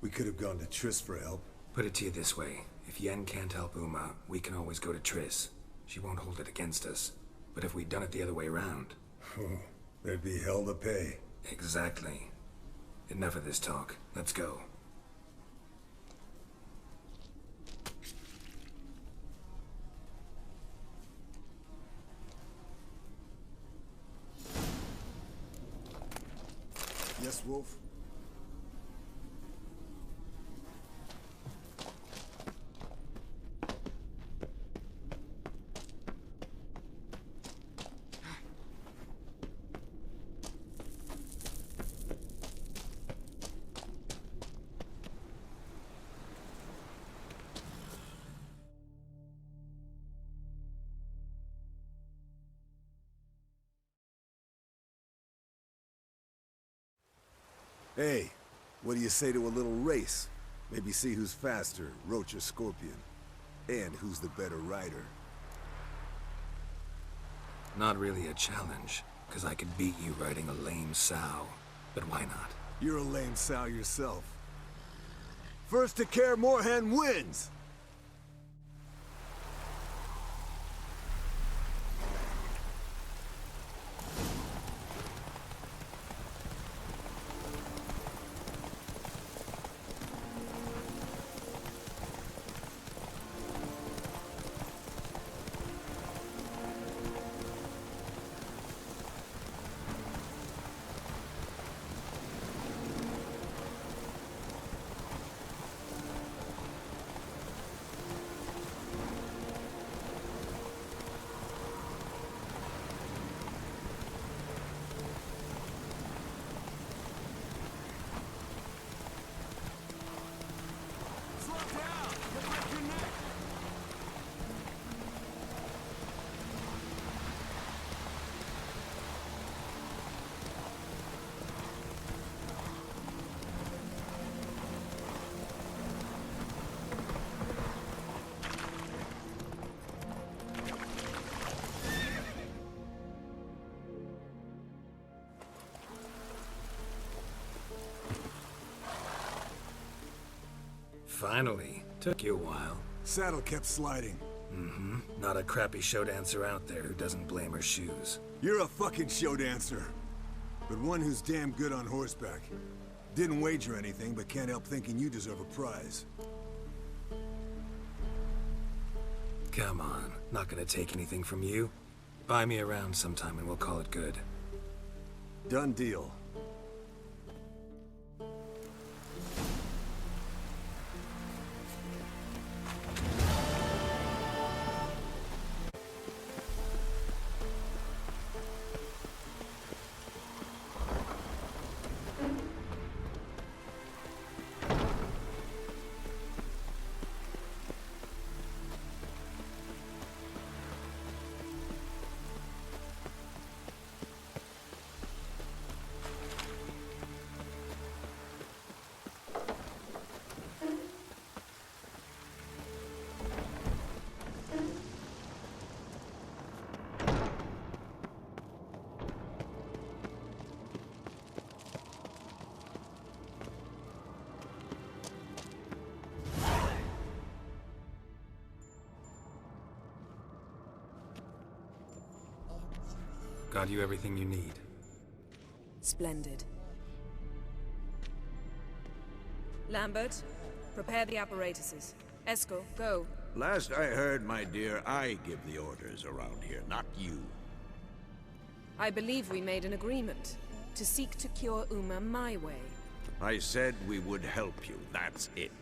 We could have gone to Triss for help. Put it to you this way. If Yen can't help Uma, we can always go to Triss. She won't hold it against us. But if we'd done it the other way around... Oh, there'd be hell to pay. Exactly. Enough of this talk. Let's go. Yes, Wolf? Hey, what do you say to a little race? Maybe see who's faster, Roach or Scorpion. And who's the better rider. Not really a challenge, because I could beat you riding a lame sow. But why not? You're a lame sow yourself. First to Kaer Morhan wins! Finally. Took you a while. Saddle kept sliding. Mm-hmm. Not a crappy show dancer out there who doesn't blame her shoes. You're a fucking show dancer. But one who's damn good on horseback. Didn't wager anything, but can't help thinking you deserve a prize. Come on. Not gonna take anything from you. Buy me around sometime and we'll call it good. Done deal. Got you everything you need. Splendid. Lambert, prepare the apparatuses. Escort, go. Last I heard, my dear, I give the orders around here, not you. I believe we made an agreement to seek to cure Uma my way. I said we would help you, that's it.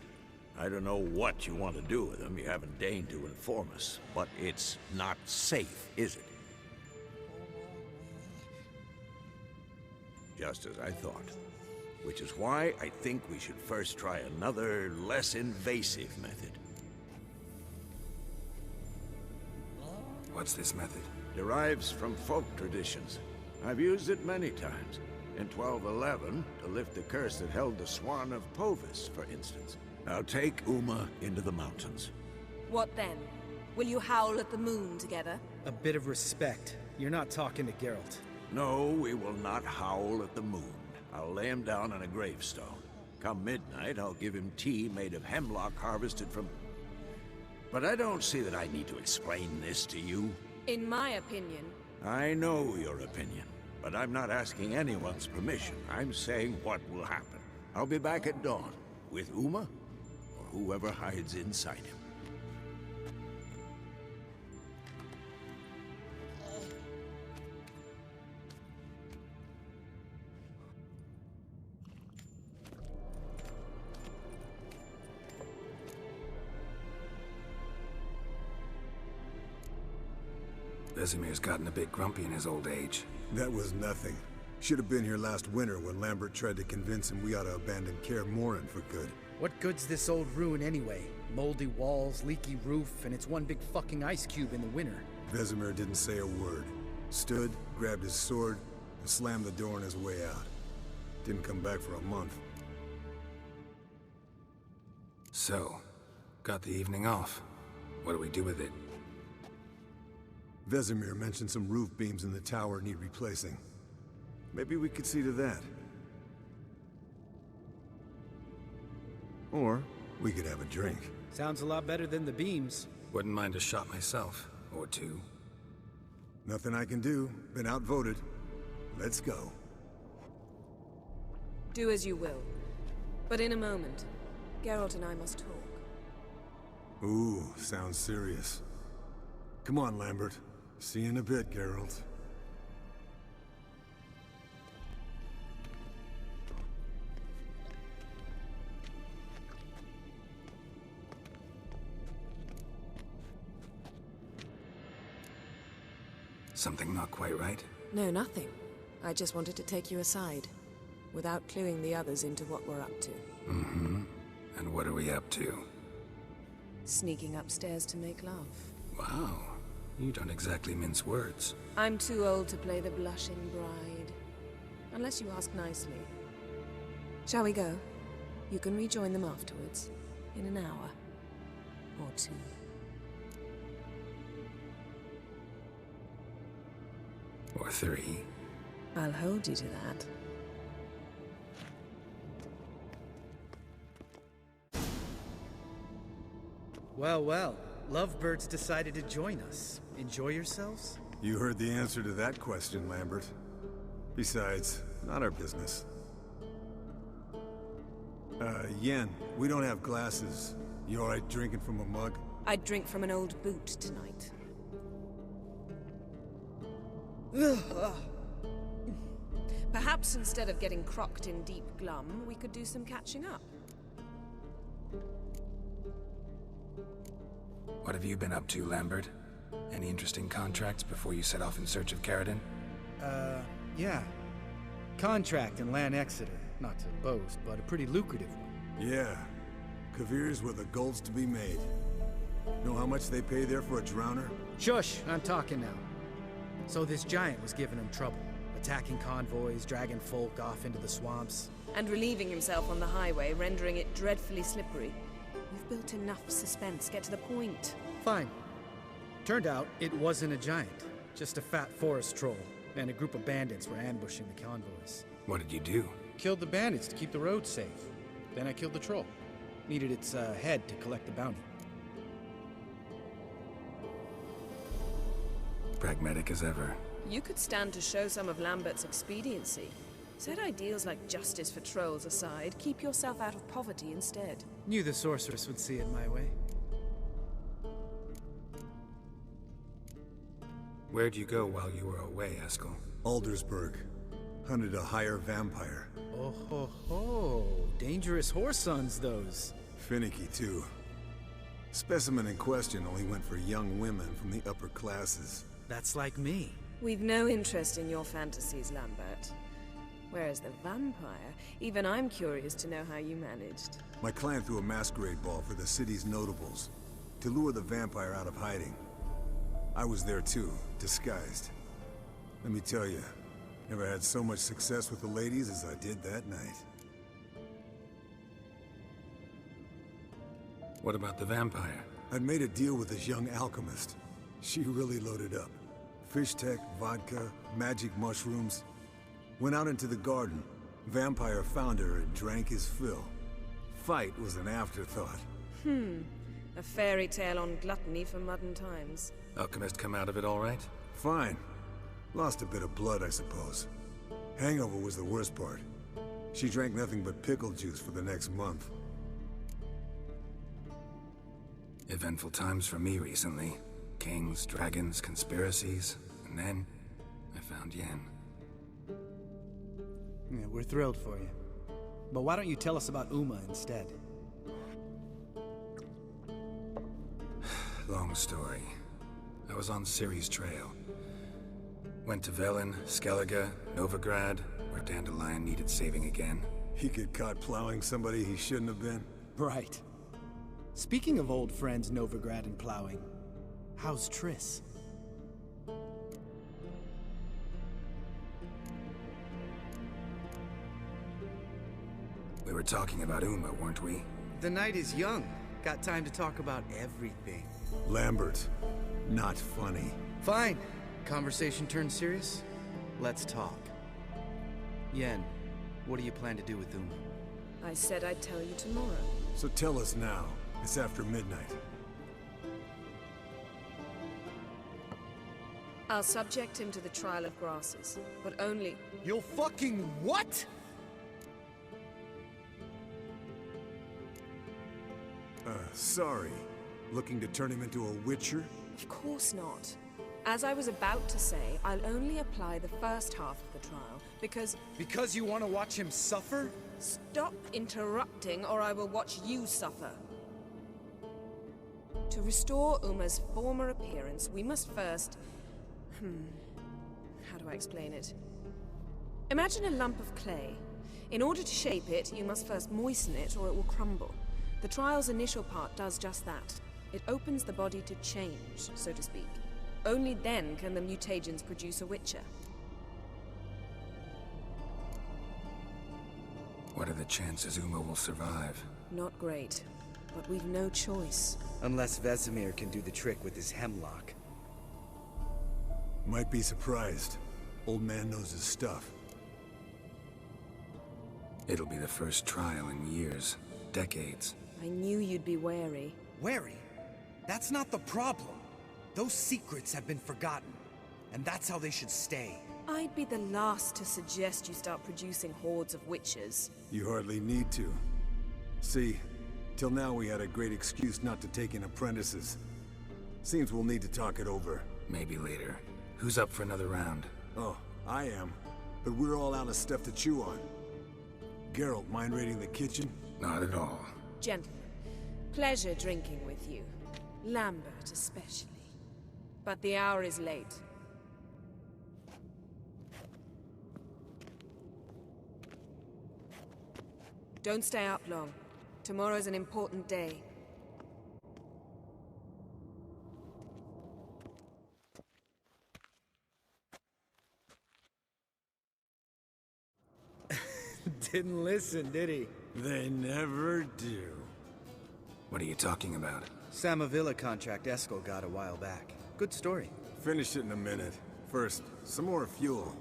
I don't know what you want to do with them, you haven't deigned to inform us. But it's not safe, is it? Just as I thought. Which is why I think we should first try another, less invasive method. What's this method? Derives from folk traditions. I've used it many times. In 1211, to lift the curse that held the Swan of Povis, for instance. Now take Uma into the mountains. What then? Will you howl at the moon together? A bit of respect. You're not talking to Geralt. No, we will not howl at the moon. I'll lay him down on a gravestone. Come midnight, I'll give him tea made of hemlock harvested from... But I don't see that I need to explain this to you. In my opinion... I know your opinion, but I'm not asking anyone's permission. I'm saying what will happen. I'll be back at dawn, with Uma, or whoever hides inside him. Vesemir's gotten a bit grumpy in his old age. That was nothing. Should have been here last winter when Lambert tried to convince him we ought to abandon Kaer Morhan for good. What good's this old ruin anyway? Moldy walls, leaky roof, and it's one big fucking ice cube in the winter. Vesemir didn't say a word. Stood, grabbed his sword, and slammed the door on his way out. Didn't come back for a month. So, got the evening off. What do we do with it? Vesemir mentioned some roof beams in the tower need replacing. Maybe we could see to that. Or we could have a drink. Sounds a lot better than the beams. Wouldn't mind a shot myself, or two. Nothing I can do. Been outvoted. Let's go. Do as you will. But in a moment, Geralt and I must talk. Ooh, sounds serious. Come on, Lambert. See you in a bit, Geralt. Something not quite right? No, nothing. I just wanted to take you aside, without cluing the others into what we're up to. Mm-hmm. And what are we up to? Sneaking upstairs to make love. Wow. You don't exactly mince words. I'm too old to play the blushing bride. Unless you ask nicely. Shall we go? You can rejoin them afterwards. In an hour. Or two. Or three. I'll hold you to that. Well, well. Lovebirds decided to join us. Enjoy yourselves? You heard the answer to that question, Lambert. Besides, not our business. Yen, we don't have glasses. You alright drinking from a mug? I'd drink from an old boot tonight. Perhaps instead of getting crocked in deep glum, we could do some catching up. What have you been up to, Lambert? Any interesting contracts before you set off in search of Caradon? Yeah. Contract in Lan Exeter. Not to boast, but a pretty lucrative one. Yeah. Kavir's where the gold's to be made. Know how much they pay there for a drowner? Shush! I'm talking now. So this giant was giving him trouble. Attacking convoys, dragging folk off into the swamps. And relieving himself on the highway, rendering it dreadfully slippery. You've built enough suspense. Get to the point. Fine. Turned out, it wasn't a giant. Just a fat forest troll. And a group of bandits were ambushing the convoys. What did you do? Killed the bandits to keep the roads safe. Then I killed the troll. Needed its head to collect the bounty. Pragmatic as ever. You could stand to show some of Lambert's expediency. Set ideals like justice for trolls aside, keep yourself out of poverty instead. Knew the sorceress would see it my way. Where'd you go while you were away, Eskel? Aldersburg. Hunted a higher vampire. Oh ho ho! Dangerous horse sons, those. Finicky, too. Specimen in question only went for young women from the upper classes. That's like me. We've no interest in your fantasies, Lambert. Whereas the vampire, even I'm curious to know how you managed. My clan threw a masquerade ball for the city's notables, to lure the vampire out of hiding. I was there too, disguised. Let me tell you, never had so much success with the ladies as I did that night. What about the vampire? I'd made a deal with this young alchemist. She really loaded up. Fish tech, vodka, magic mushrooms. Went out into the garden. Vampire found her and drank his fill. Fight was an afterthought. A fairy tale on gluttony for modern times. Alchemist come out of it all right? Fine. Lost a bit of blood, I suppose. Hangover was the worst part. She drank nothing but pickle juice for the next month. Eventful times for me recently. Kings, dragons, conspiracies, and then I found Yen. Yeah, we're thrilled for you. But why don't you tell us about Uma instead? Long story. I was on Ciri's trail. Went to Velen, Skellige, Novigrad, where Dandelion needed saving again. He get caught plowing somebody he shouldn't have been? Right. Speaking of old friends Novigrad and plowing, how's Triss? We were talking about Uma, weren't we? The night is young. Got time to talk about everything. Lambert, not funny. Fine. Conversation turned serious? Let's talk. Yen, what do you plan to do with Uma? I said I'd tell you tomorrow. So tell us now. It's after midnight. I'll subject him to the trial of grasses, but only... You'll fucking what? Sorry. Looking to turn him into a witcher? Of course not. As I was about to say, I'll only apply the first half of the trial, because... Because you want to watch him suffer? Stop interrupting, or I will watch you suffer. To restore Uma's former appearance, we must first... How do I explain it? Imagine a lump of clay. In order to shape it, you must first moisten it, or it will crumble. The trial's initial part does just that. It opens the body to change, so to speak. Only then can the mutagens produce a witcher. What are the chances Uma will survive? Not great, but we've no choice. Unless Vesemir can do the trick with his hemlock. Might be surprised. Old man knows his stuff. It'll be the first trial in years. Decades. I knew you'd be wary. Wary? That's not the problem. Those secrets have been forgotten, and that's how they should stay. I'd be the last to suggest you start producing hordes of witches. You hardly need to. See, till now we had a great excuse not to take in apprentices. Seems we'll need to talk it over. Maybe later. Who's up for another round? Oh, I am. But we're all out of stuff to chew on. Geralt, mind raiding the kitchen? Not at all. Gentlemen, pleasure drinking with you. Lambert especially. But the hour is late. Don't stay up long. Tomorrow's an important day. Didn't listen, did he? They never do. What are you talking about? Samavilla contract Eskel got a while back. Good story. Finish it in a minute. First, some more fuel.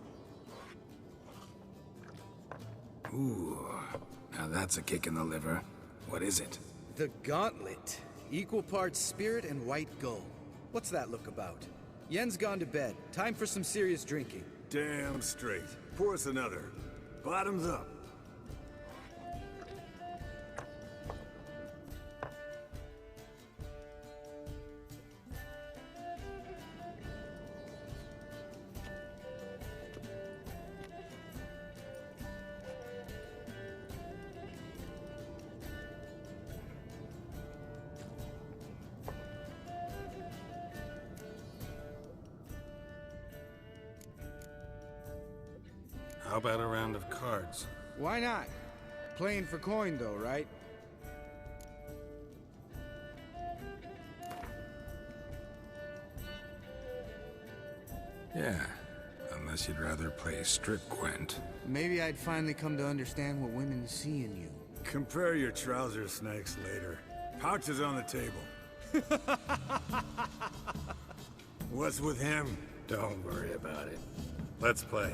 Ooh, now that's a kick in the liver. What is it? The Gauntlet. Equal parts spirit and white gold. What's that look about? Yen's gone to bed. Time for some serious drinking. Damn straight. Pour us another. Bottoms up. How about a round of cards? Why not? Playing for coin though, right? Yeah, unless you'd rather play strip Gwent. Maybe I'd finally come to understand what women see in you. Compare your trouser snakes later. Pouch is on the table. What's with him? Don't worry about it. Let's play.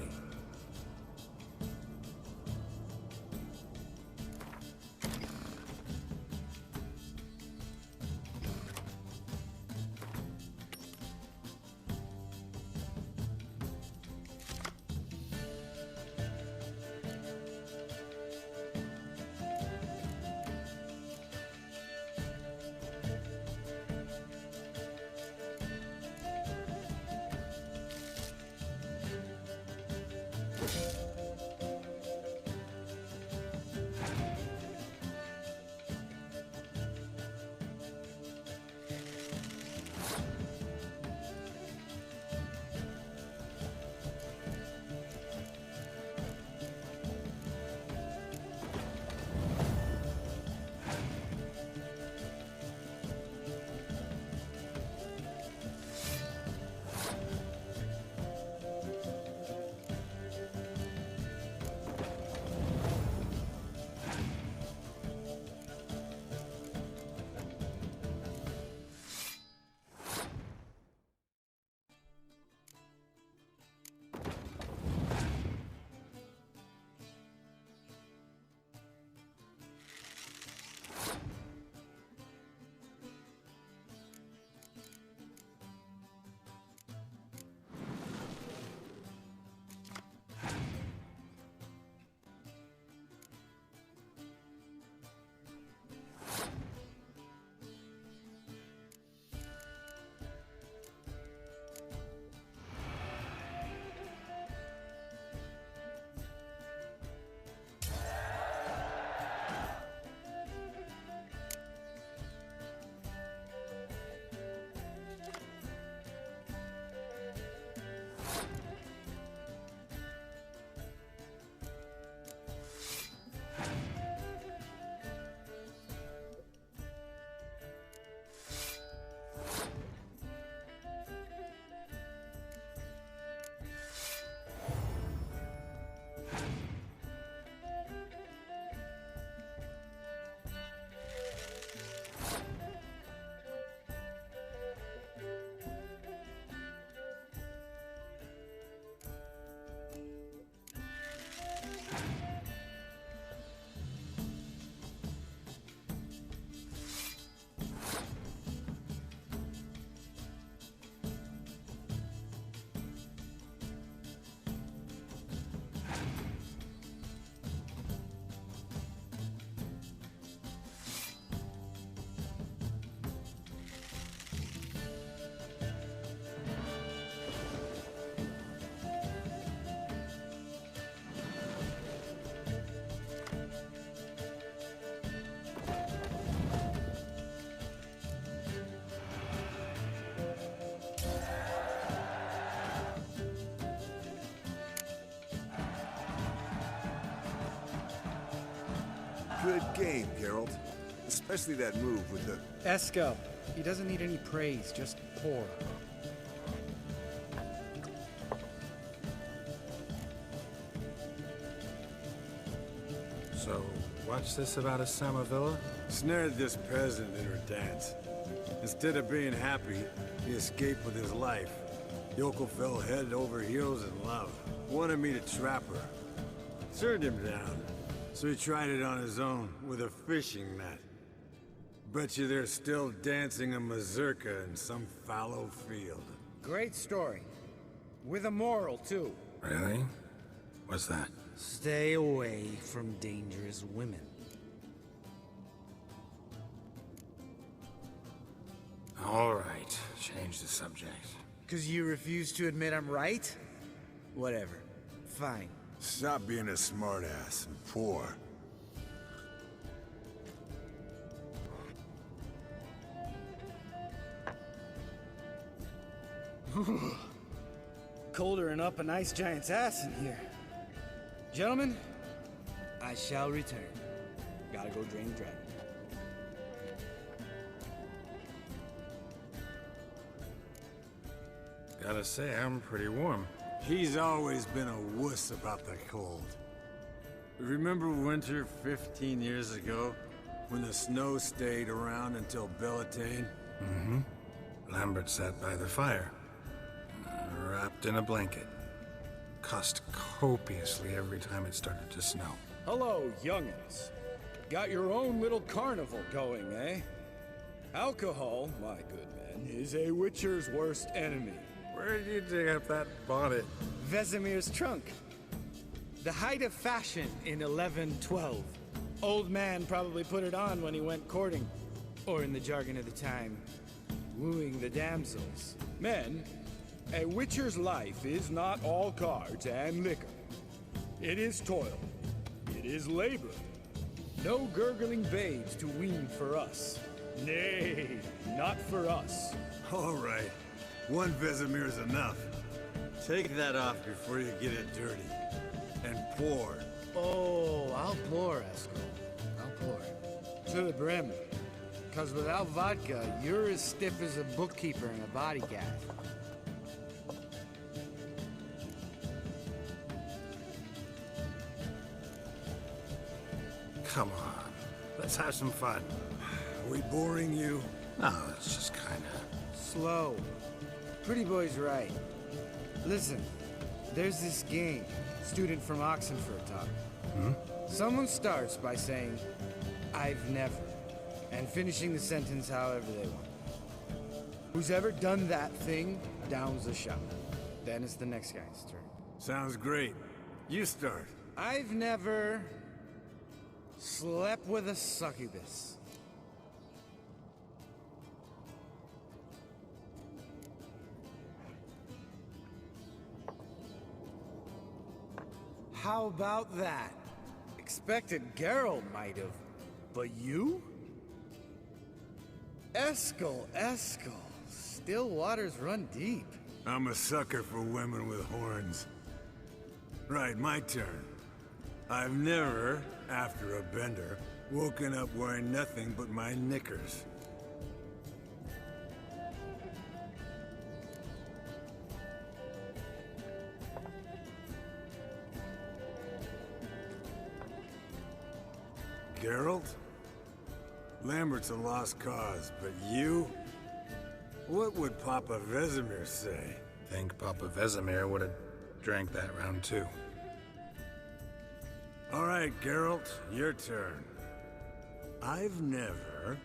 Good game, Geralt. Especially that move with the... Esco. He doesn't need any praise, just pour. So, what's this about a Samavilla? Snared this peasant in her dance. Instead of being happy, he escaped with his life. Yokel fell head over heels in love. Wanted me to trap her. Turned him down. So he tried it on his own, with a fishing net. Bet you they're still dancing a mazurka in some fallow field. Great story. With a moral, too. Really? What's that? Stay away from dangerous women. All right, change the subject. 'Cause you refuse to admit I'm right? Whatever. Fine. Stop being a smartass and pour. Colder and up a nice giant's ass in here. Gentlemen, I shall return. Gotta go drain the dragon. Gotta say, I'm pretty warm. He's always been a wuss about the cold. Remember winter 15 years ago? When the snow stayed around until Bellatane? Mm-hmm. Lambert sat by the fire, wrapped in a blanket. Cussed copiously every time it started to snow. Hello, young'uns. Got your own little carnival going, eh? Alcohol, my good man, is a witcher's worst enemy. Where did you dig up that bonnet? Vesemir's trunk. The height of fashion in 1112. Old man probably put it on when he went courting. Or in the jargon of the time, wooing the damsels. Men, a witcher's life is not all cards and liquor. It is toil. It is labor. No gurgling babes to wean for us. Nay, not for us. All right. One Vesemir's enough. Take that off before you get it dirty. And pour. Oh, I'll pour, Escort. I'll pour. To the brim. Because without vodka, you're as stiff as a bookkeeper in a body gaff. Come on, let's have some fun. Are we boring you? No, it's just kinda... Slow. Pretty boy's right. Listen, there's this game. Student from Oxenford taught. Someone starts by saying, I've never, and finishing the sentence however they want. Who's ever done that thing downs a shot. Then it's the next guy's turn. Sounds great. You start. I've never slept with a succubus. How about that? Expected Geralt might have, but you? Eskel. Still waters run deep. I'm a sucker for women with horns. Right, my turn. I've never, after a bender, woken up wearing nothing but my knickers. Geralt? Lambert's a lost cause, but you? What would Papa Vesemir say? Think Papa Vesemir would have drank that round too. All right, Geralt, your turn. I've never...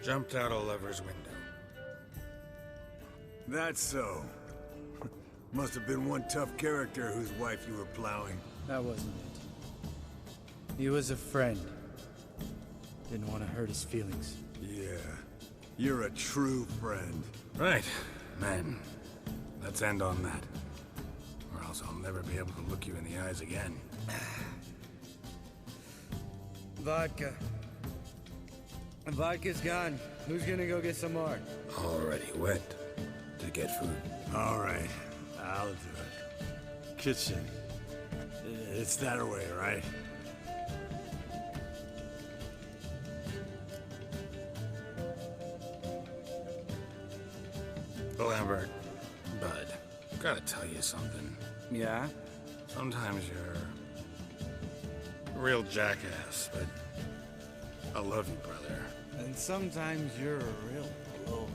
Jumped out a lover's window. That's so. Must have been one tough character whose wife you were plowing. That wasn't it. He was a friend. Didn't want to hurt his feelings. Yeah. You're a true friend. Right. Man, let's end on that. Or else I'll never be able to look you in the eyes again. Vodka. Vodka's gone. Who's gonna go get some more? Already went to get food. All right. I'll do it. Kitchen. It's that way, right? Lambert, bud, gotta tell you something. Yeah? Sometimes you're a real jackass, but I love you, brother. And sometimes you're a real blowhard.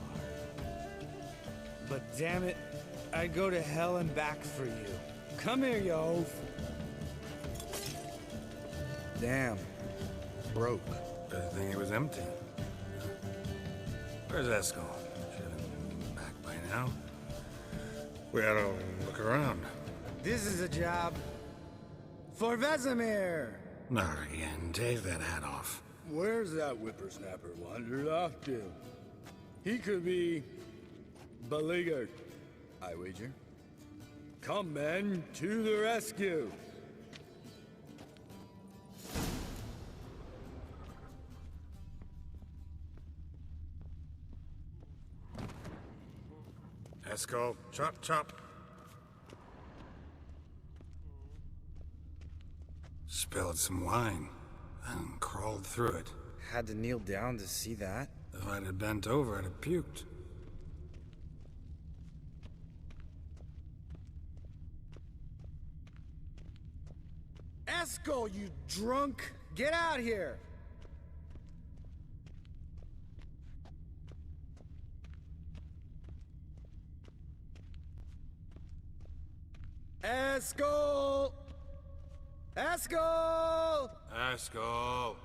But damn it, I'd go to hell and back for you. Come here, you oaf. Damn. Broke. Good thing it was empty. Where's Eskel? Should have been back by now. We ought to look around. This is a job for Vesemir. Not again. Take that hat off. Where's that whippersnapper wandered off to? He could be beleaguered, I wager. Come, men, to the rescue! Eskel, chop, chop. Spilled some wine. and crawled through it. Had to kneel down to see that. If I'd have bent over, I'd have puked. Escort, you drunk! Get out here! Escort! Escort! Escort!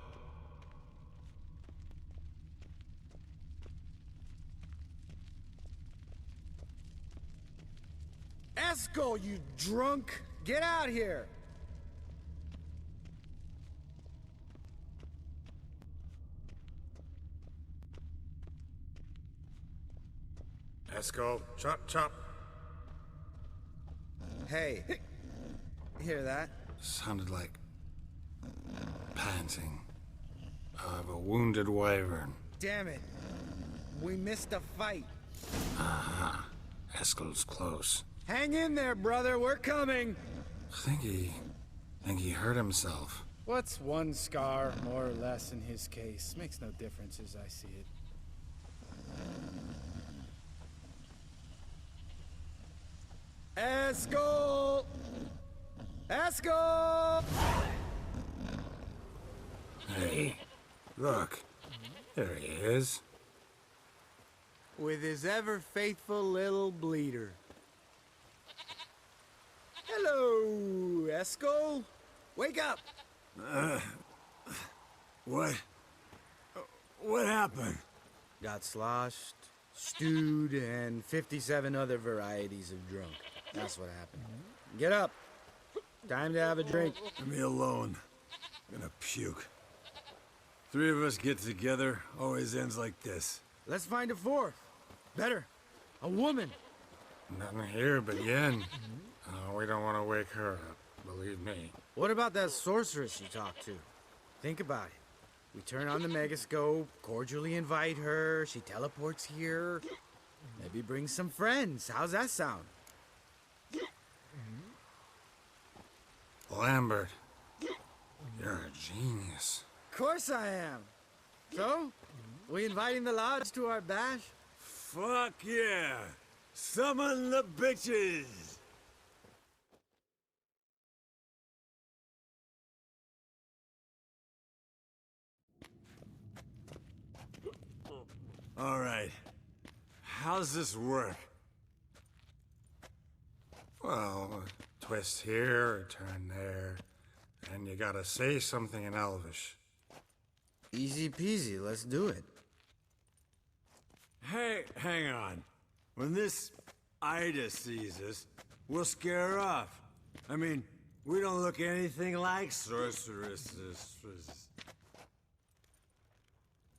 Escort, you drunk! Get out here! Escort, chop chop. Hey, hear that? Sounded like panting of a wounded wyvern. Damn it. We missed a fight. Aha. Eskel's close. Hang in there, brother. We're coming. Think he hurt himself. What's one scar, more or less, in his case? Makes no difference as I see it. Escort! Escort! Hey, look. There he is. With his ever-faithful little bleeder. Hello, Escort. Wake up! What? What happened? Got sloshed, stewed, and 57 other varieties of drunk. That's what happened. Get up. Time to have a drink. Leave me alone. I'm gonna puke. Three of us get together, always ends like this. Let's find a fourth. Better. A woman. Nothing here but Yen. Oh, we don't want to wake her up, believe me. What about that sorceress you talked to? Think about it. We turn on the megascope, cordially invite her, she teleports here. Maybe bring some friends. How's that sound? Lambert, you're a genius. Of course I am. So, we inviting the lodge to our bash? Fuck yeah! Summon the bitches! All right. How's this work? Well, a twist here, a turn there, and you gotta say something in Elvish. Easy peasy, let's do it. Hey, hang on. When this Ida sees us, we'll scare her off. I mean, we don't look anything like sorceresses.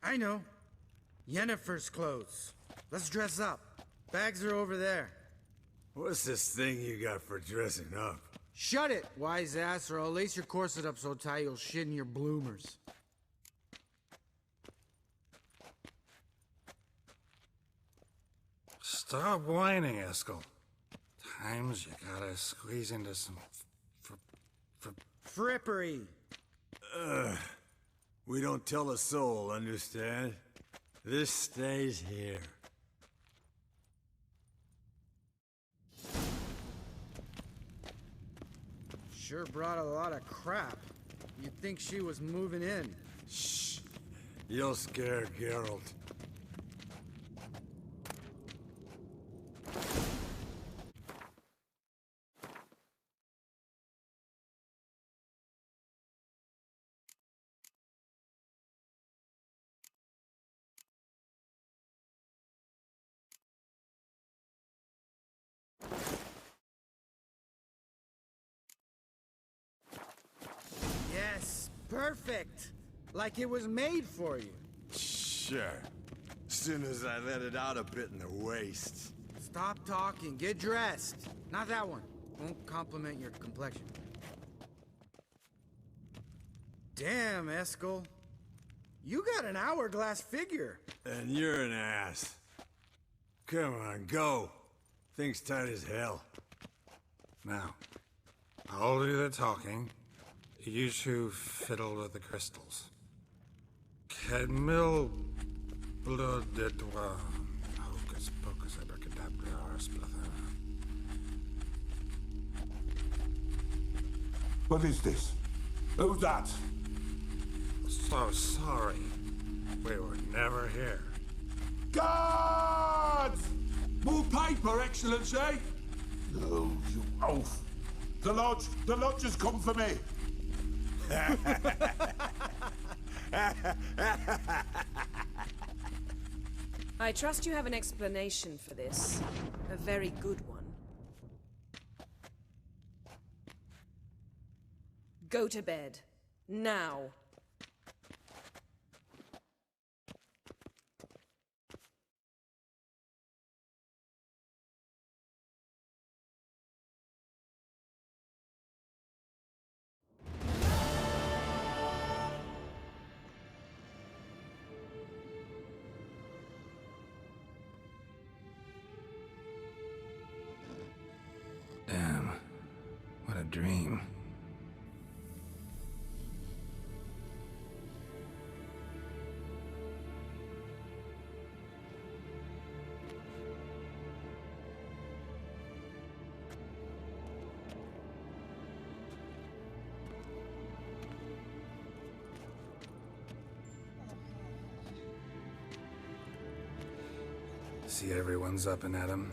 I know. Yennefer's clothes. Let's dress up. Bags are over there. What's this thing you got for dressing up? Shut it, wise ass, or I'll lace your corset up so tight you'll shit in your bloomers. Stop whining, Eskel. Times you gotta squeeze into some frippery. We don't tell a soul, understand? This stays here. Sure brought a lot of crap. You'd think she was moving in. Shh. You'll scare Geralt. Yes, perfect. Like it was made for you. Sure. Soon as I let it out a bit in the waist. Stop talking, get dressed. Not that one. Won't compliment your complexion. Damn, Eskel. You got an hourglass figure. And you're an ass. Come on, go. Thing's tight as hell. Now, I'll do the talking. You two fiddle with the crystals. Cadmil blood de doigt. Hocus pocus abracadabra splather. What is this? Who's that? So sorry. We were never here. Guards! More paper, Excellency! No, you oaf. The lodge has come for me. I trust you have an explanation for this. A very good one. Go to bed. Now. Damn. What a dream. See everyone's up and at 'em.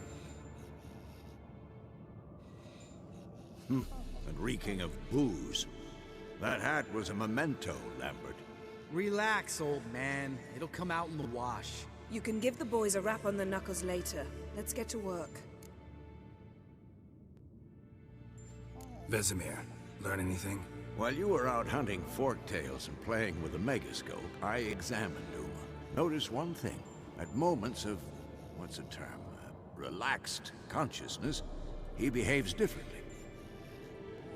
And reeking of booze. That hat was a memento, Lambert. Relax, old man. It'll come out in the wash. You can give the boys a rap on the knuckles later. Let's get to work. Vesemir, learn anything? While you were out hunting forktails and playing with a megascope, I examined Uma. Notice one thing. At moments of, what's the term, relaxed consciousness, he behaves differently.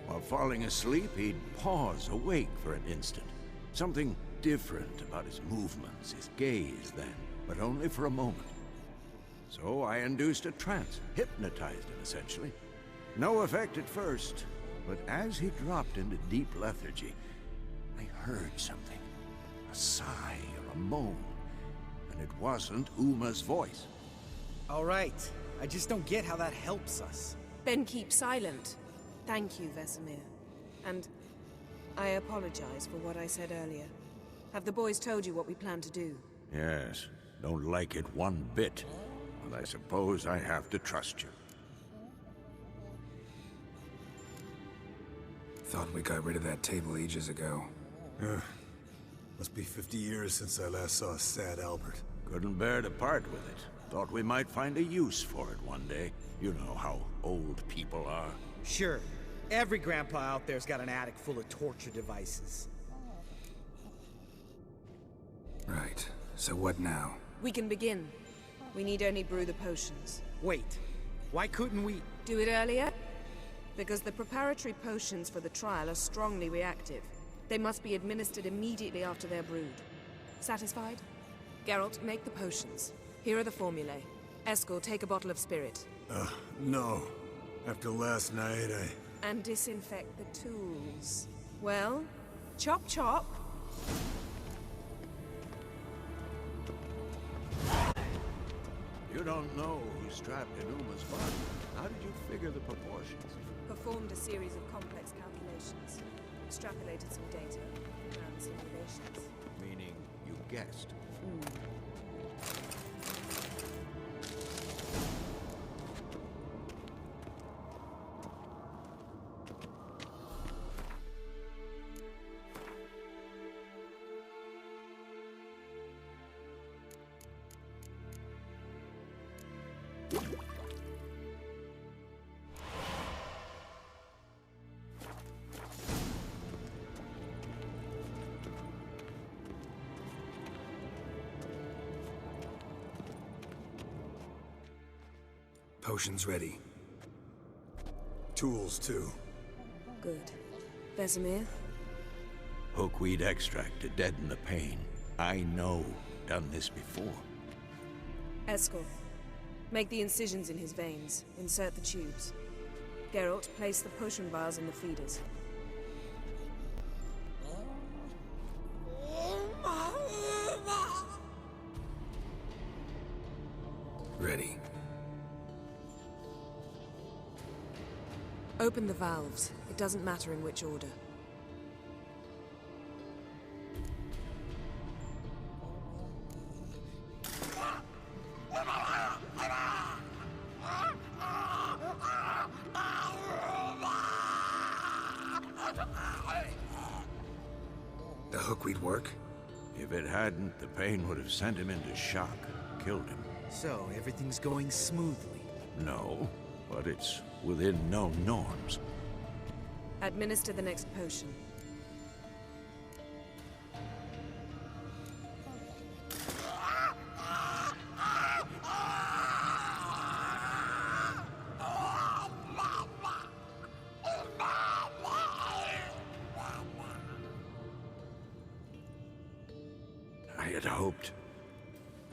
While falling asleep, he'd pause awake for an instant. Something different about his movements, his gaze then, but only for a moment. So I induced a trance, hypnotized him essentially. No effect at first, but as he dropped into deep lethargy, I heard something. A sigh or a moan, and it wasn't Uma's voice. All right. I just don't get how that helps us. Then keep silent. Thank you, Vesemir. And I apologize for what I said earlier. Have the boys told you what we plan to do? Yes, don't like it one bit. But I suppose I have to trust you. Thought we got rid of that table ages ago. Must be 50 years since I last saw a sad Albert. Couldn't bear to part with it. Thought we might find a use for it one day. You know how old people are. Sure. Every grandpa out there's got an attic full of torture devices. Right. So what now? We can begin. We need only brew the potions. Wait. Why couldn't we... Do it earlier? Because the preparatory potions for the trial are strongly reactive. They must be administered immediately after they're brewed. Satisfied? Geralt, make the potions. Here are the formulae. Escort, take a bottle of spirit. No. After last night, And disinfect the tools. Well, chop chop. You don't know who's trapped in Uma's body. How did you figure the proportions? Performed a series of complex calculations. Extrapolated some data. Ran simulations. Meaning you guessed. Potions ready. tools too. Good. Vesemir? Hookweed extract to deaden the pain. I know. Done this before. Escort. Make the incisions in his veins. Insert the tubes. Geralt, place the potion vials in the feeders. Open the valves. It doesn't matter in which order. The hookweed work? If it hadn't, the pain would have sent him into shock, killed him. So, everything's going smoothly? No, but it's within known norms. Administer the next potion.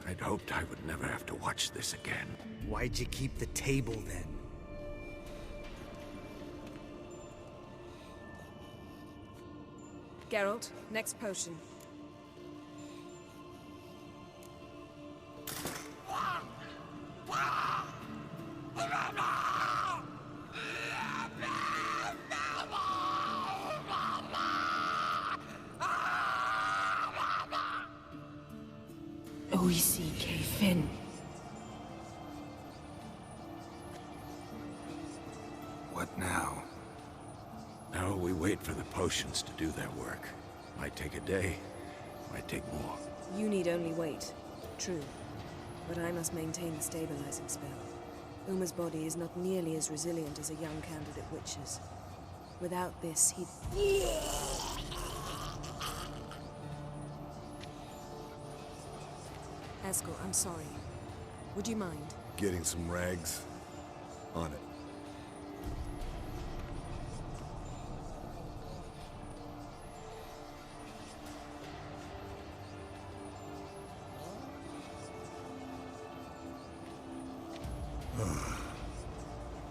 I'd hoped I would never have to watch this again. Why'd you keep the table then? Geralt, next potion. Fin. What now? Now we wait for the potions to do their work. Might take a day, might take more. You need only wait. True. But I must maintain the stabilizing spell. Uma's body is not nearly as resilient as a young candidate witch's. Without this, he'd... Escort, I'm sorry. Would you mind? Getting some rags. On it.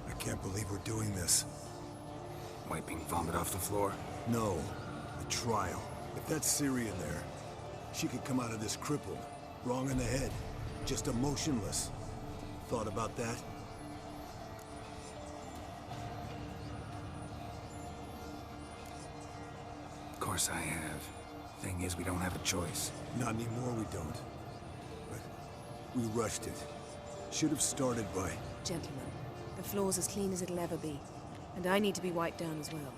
I can't believe we're doing this. Wiping vomit off the floor? No. The trial. If that's Ciri in there, she could come out of this crippled. Wrong in the head. Just emotionless. Thought about that? Of course I have. Thing is, we don't have a choice. Not anymore, we don't. But we rushed it. Should have started by... Gentlemen, the floor's as clean as it'll ever be. And I need to be wiped down as well.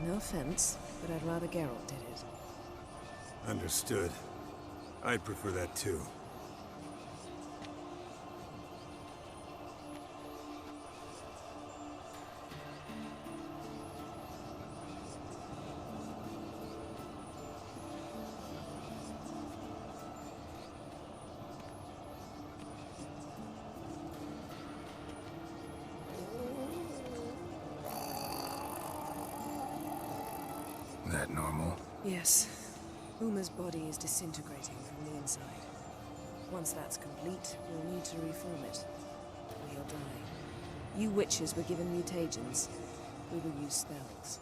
No offense, but I'd rather Geralt did it. Understood. I'd prefer that too. That normal? Yes. Uma's body is disintegrating from the inside. Once that's complete, we'll need to reform it. Or he'll die. You witches were given mutagens. We will use spells.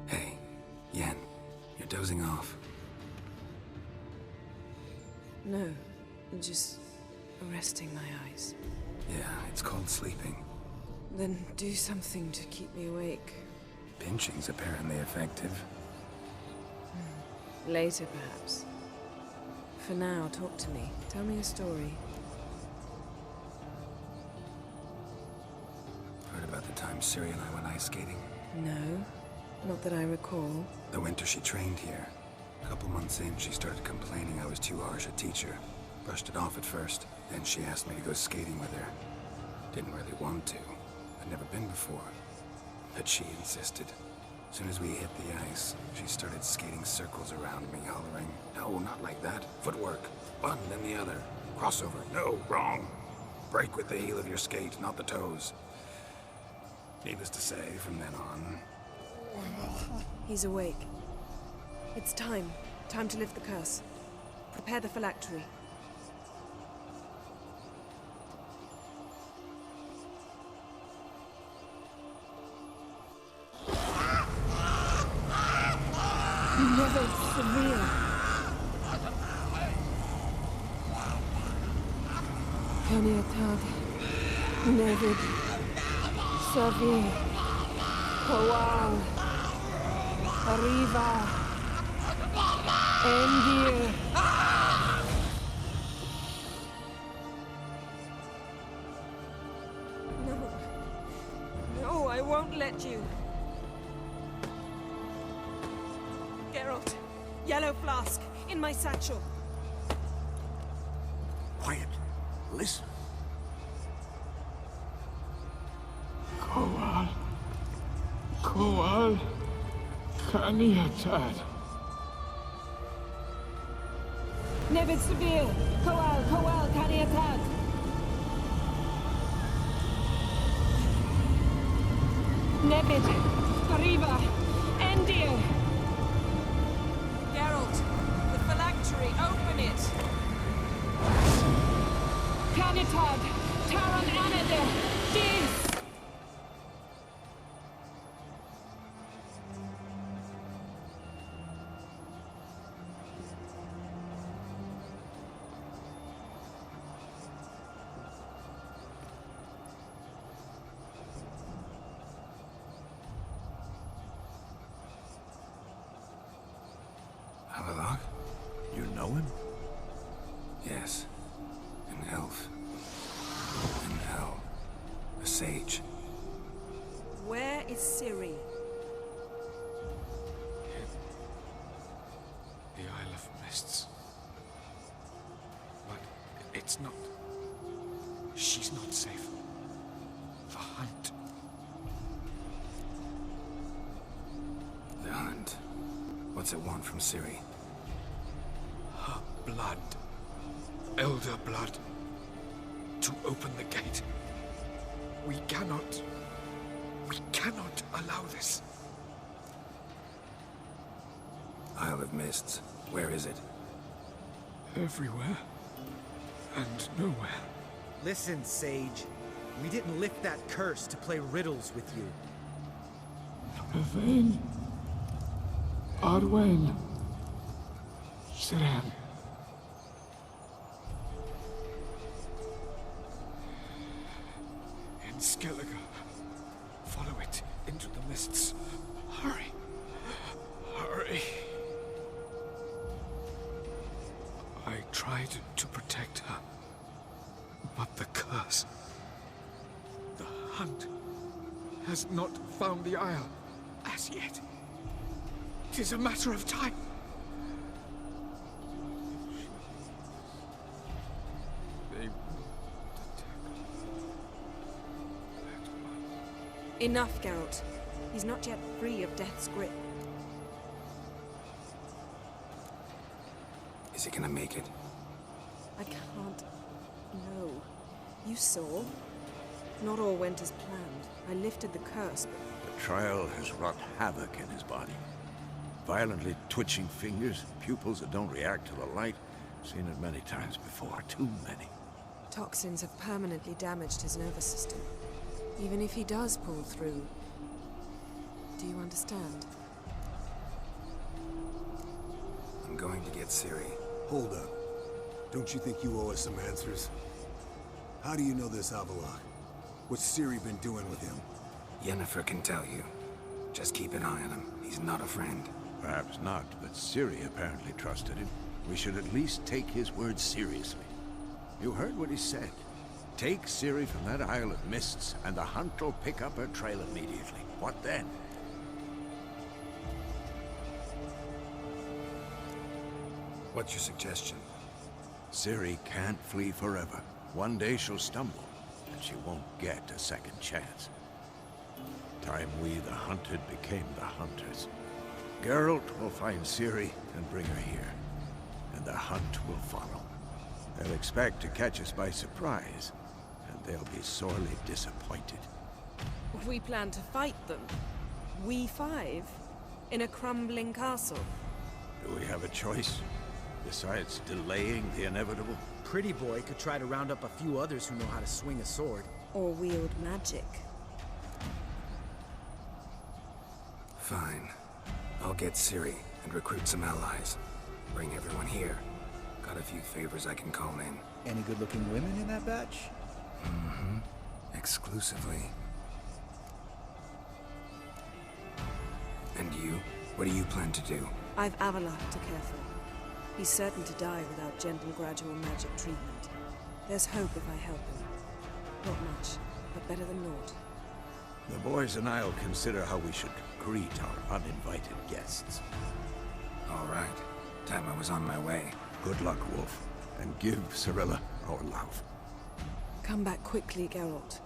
Hey, Yen. You're dozing off. No, I'm just resting my eyes. Yeah, it's called sleeping. Then do something to keep me awake. Pinching's apparently effective. Later, perhaps. For now, talk to me. Tell me a story. Heard about the time Ciri and I went ice skating? No, not that I recall. The winter she trained here. A couple months in, she started complaining I was too harsh a teacher. Brushed it off at first. Then she asked me to go skating with her. Didn't really want to. I'd never been before. But she insisted. As soon as we hit the ice, she started skating circles around me, hollering, "No, not like that. Footwork. One, then the other. Crossover. No, wrong. Break with the heel of your skate, not the toes." Needless to say, from then on... He's awake. It's time. Time to lift the curse. Prepare the phylactery. Kaniatad, Nevid, Savi, Kowal, Arriva, Endir. No, I won't let you. Geralt, yellow flask, in my satchel. Quiet. Listen. Kowal. Kowal. Kaniatad. Nevid Severe, Kowal, Kaniatad. Nevid, Arriva, Endir. Geralt, the phylactery, open it. Canitad, Taron Anada, Dis! Avalok? You know him? Yes. An elf. An elf. A sage. Where is Ciri? The Isle of Mists. But it's not. She's not safe. The hunt. The hunt. What's it want from Ciri? Her blood. Elder blood. To open the gate. We cannot allow this. Isle of Mists. Where is it? Everywhere. And nowhere. Listen, Sage. We didn't lift that curse to play riddles with you. Yvain. Arwen. Siran. In Skellige. Follow it into the mists. Hurry. Hurry. I tried to protect her. But the curse. The hunt has not found the Isle as yet. It is a matter of time. They will detect. Enough, Geralt. He's not yet free of death's grip. Is he gonna make it? I can't. No. You saw? Not all went as planned. I lifted the curse, but... The trial has wrought havoc in his body. Violently twitching fingers, pupils that don't react to the light. Seen it many times before, too many. Toxins have permanently damaged his nervous system. Even if he does pull through... Do you understand? I'm going to get Ciri. Hold up. Don't you think you owe us some answers? How do you know this Avalok? What's Ciri been doing with him? Yennefer can tell you. Just keep an eye on him. He's not a friend. Perhaps not, but Ciri apparently trusted him. We should at least take his words seriously. You heard what he said. Take Ciri from that Isle of Mists, and the hunt will pick up her trail immediately. What then? What's your suggestion? Ciri can't flee forever. One day she'll stumble, and she won't get a second chance. Time we, the hunted, became the hunters. Geralt will find Ciri and bring her here, and the hunt will follow. They'll expect to catch us by surprise, and they'll be sorely disappointed. We plan to fight them. We five? In a crumbling castle? Do we have a choice? Besides delaying the inevitable? Pretty Boy could try to round up a few others who know how to swing a sword. Or wield magic. Fine. I'll get Ciri and recruit some allies. Bring everyone here. Got a few favors I can call in. Any good-looking women in that batch? Mm-hmm. Exclusively. And you? What do you plan to do? I've Avalok to care for. He's certain to die without gentle, gradual magic treatment. There's hope if I help him. Not much, but better than naught. The boys and I'll consider how we should greet our uninvited guests. All right. Time I was on my way. Good luck, Wolf. And give Cirilla our love. Come back quickly, Geralt.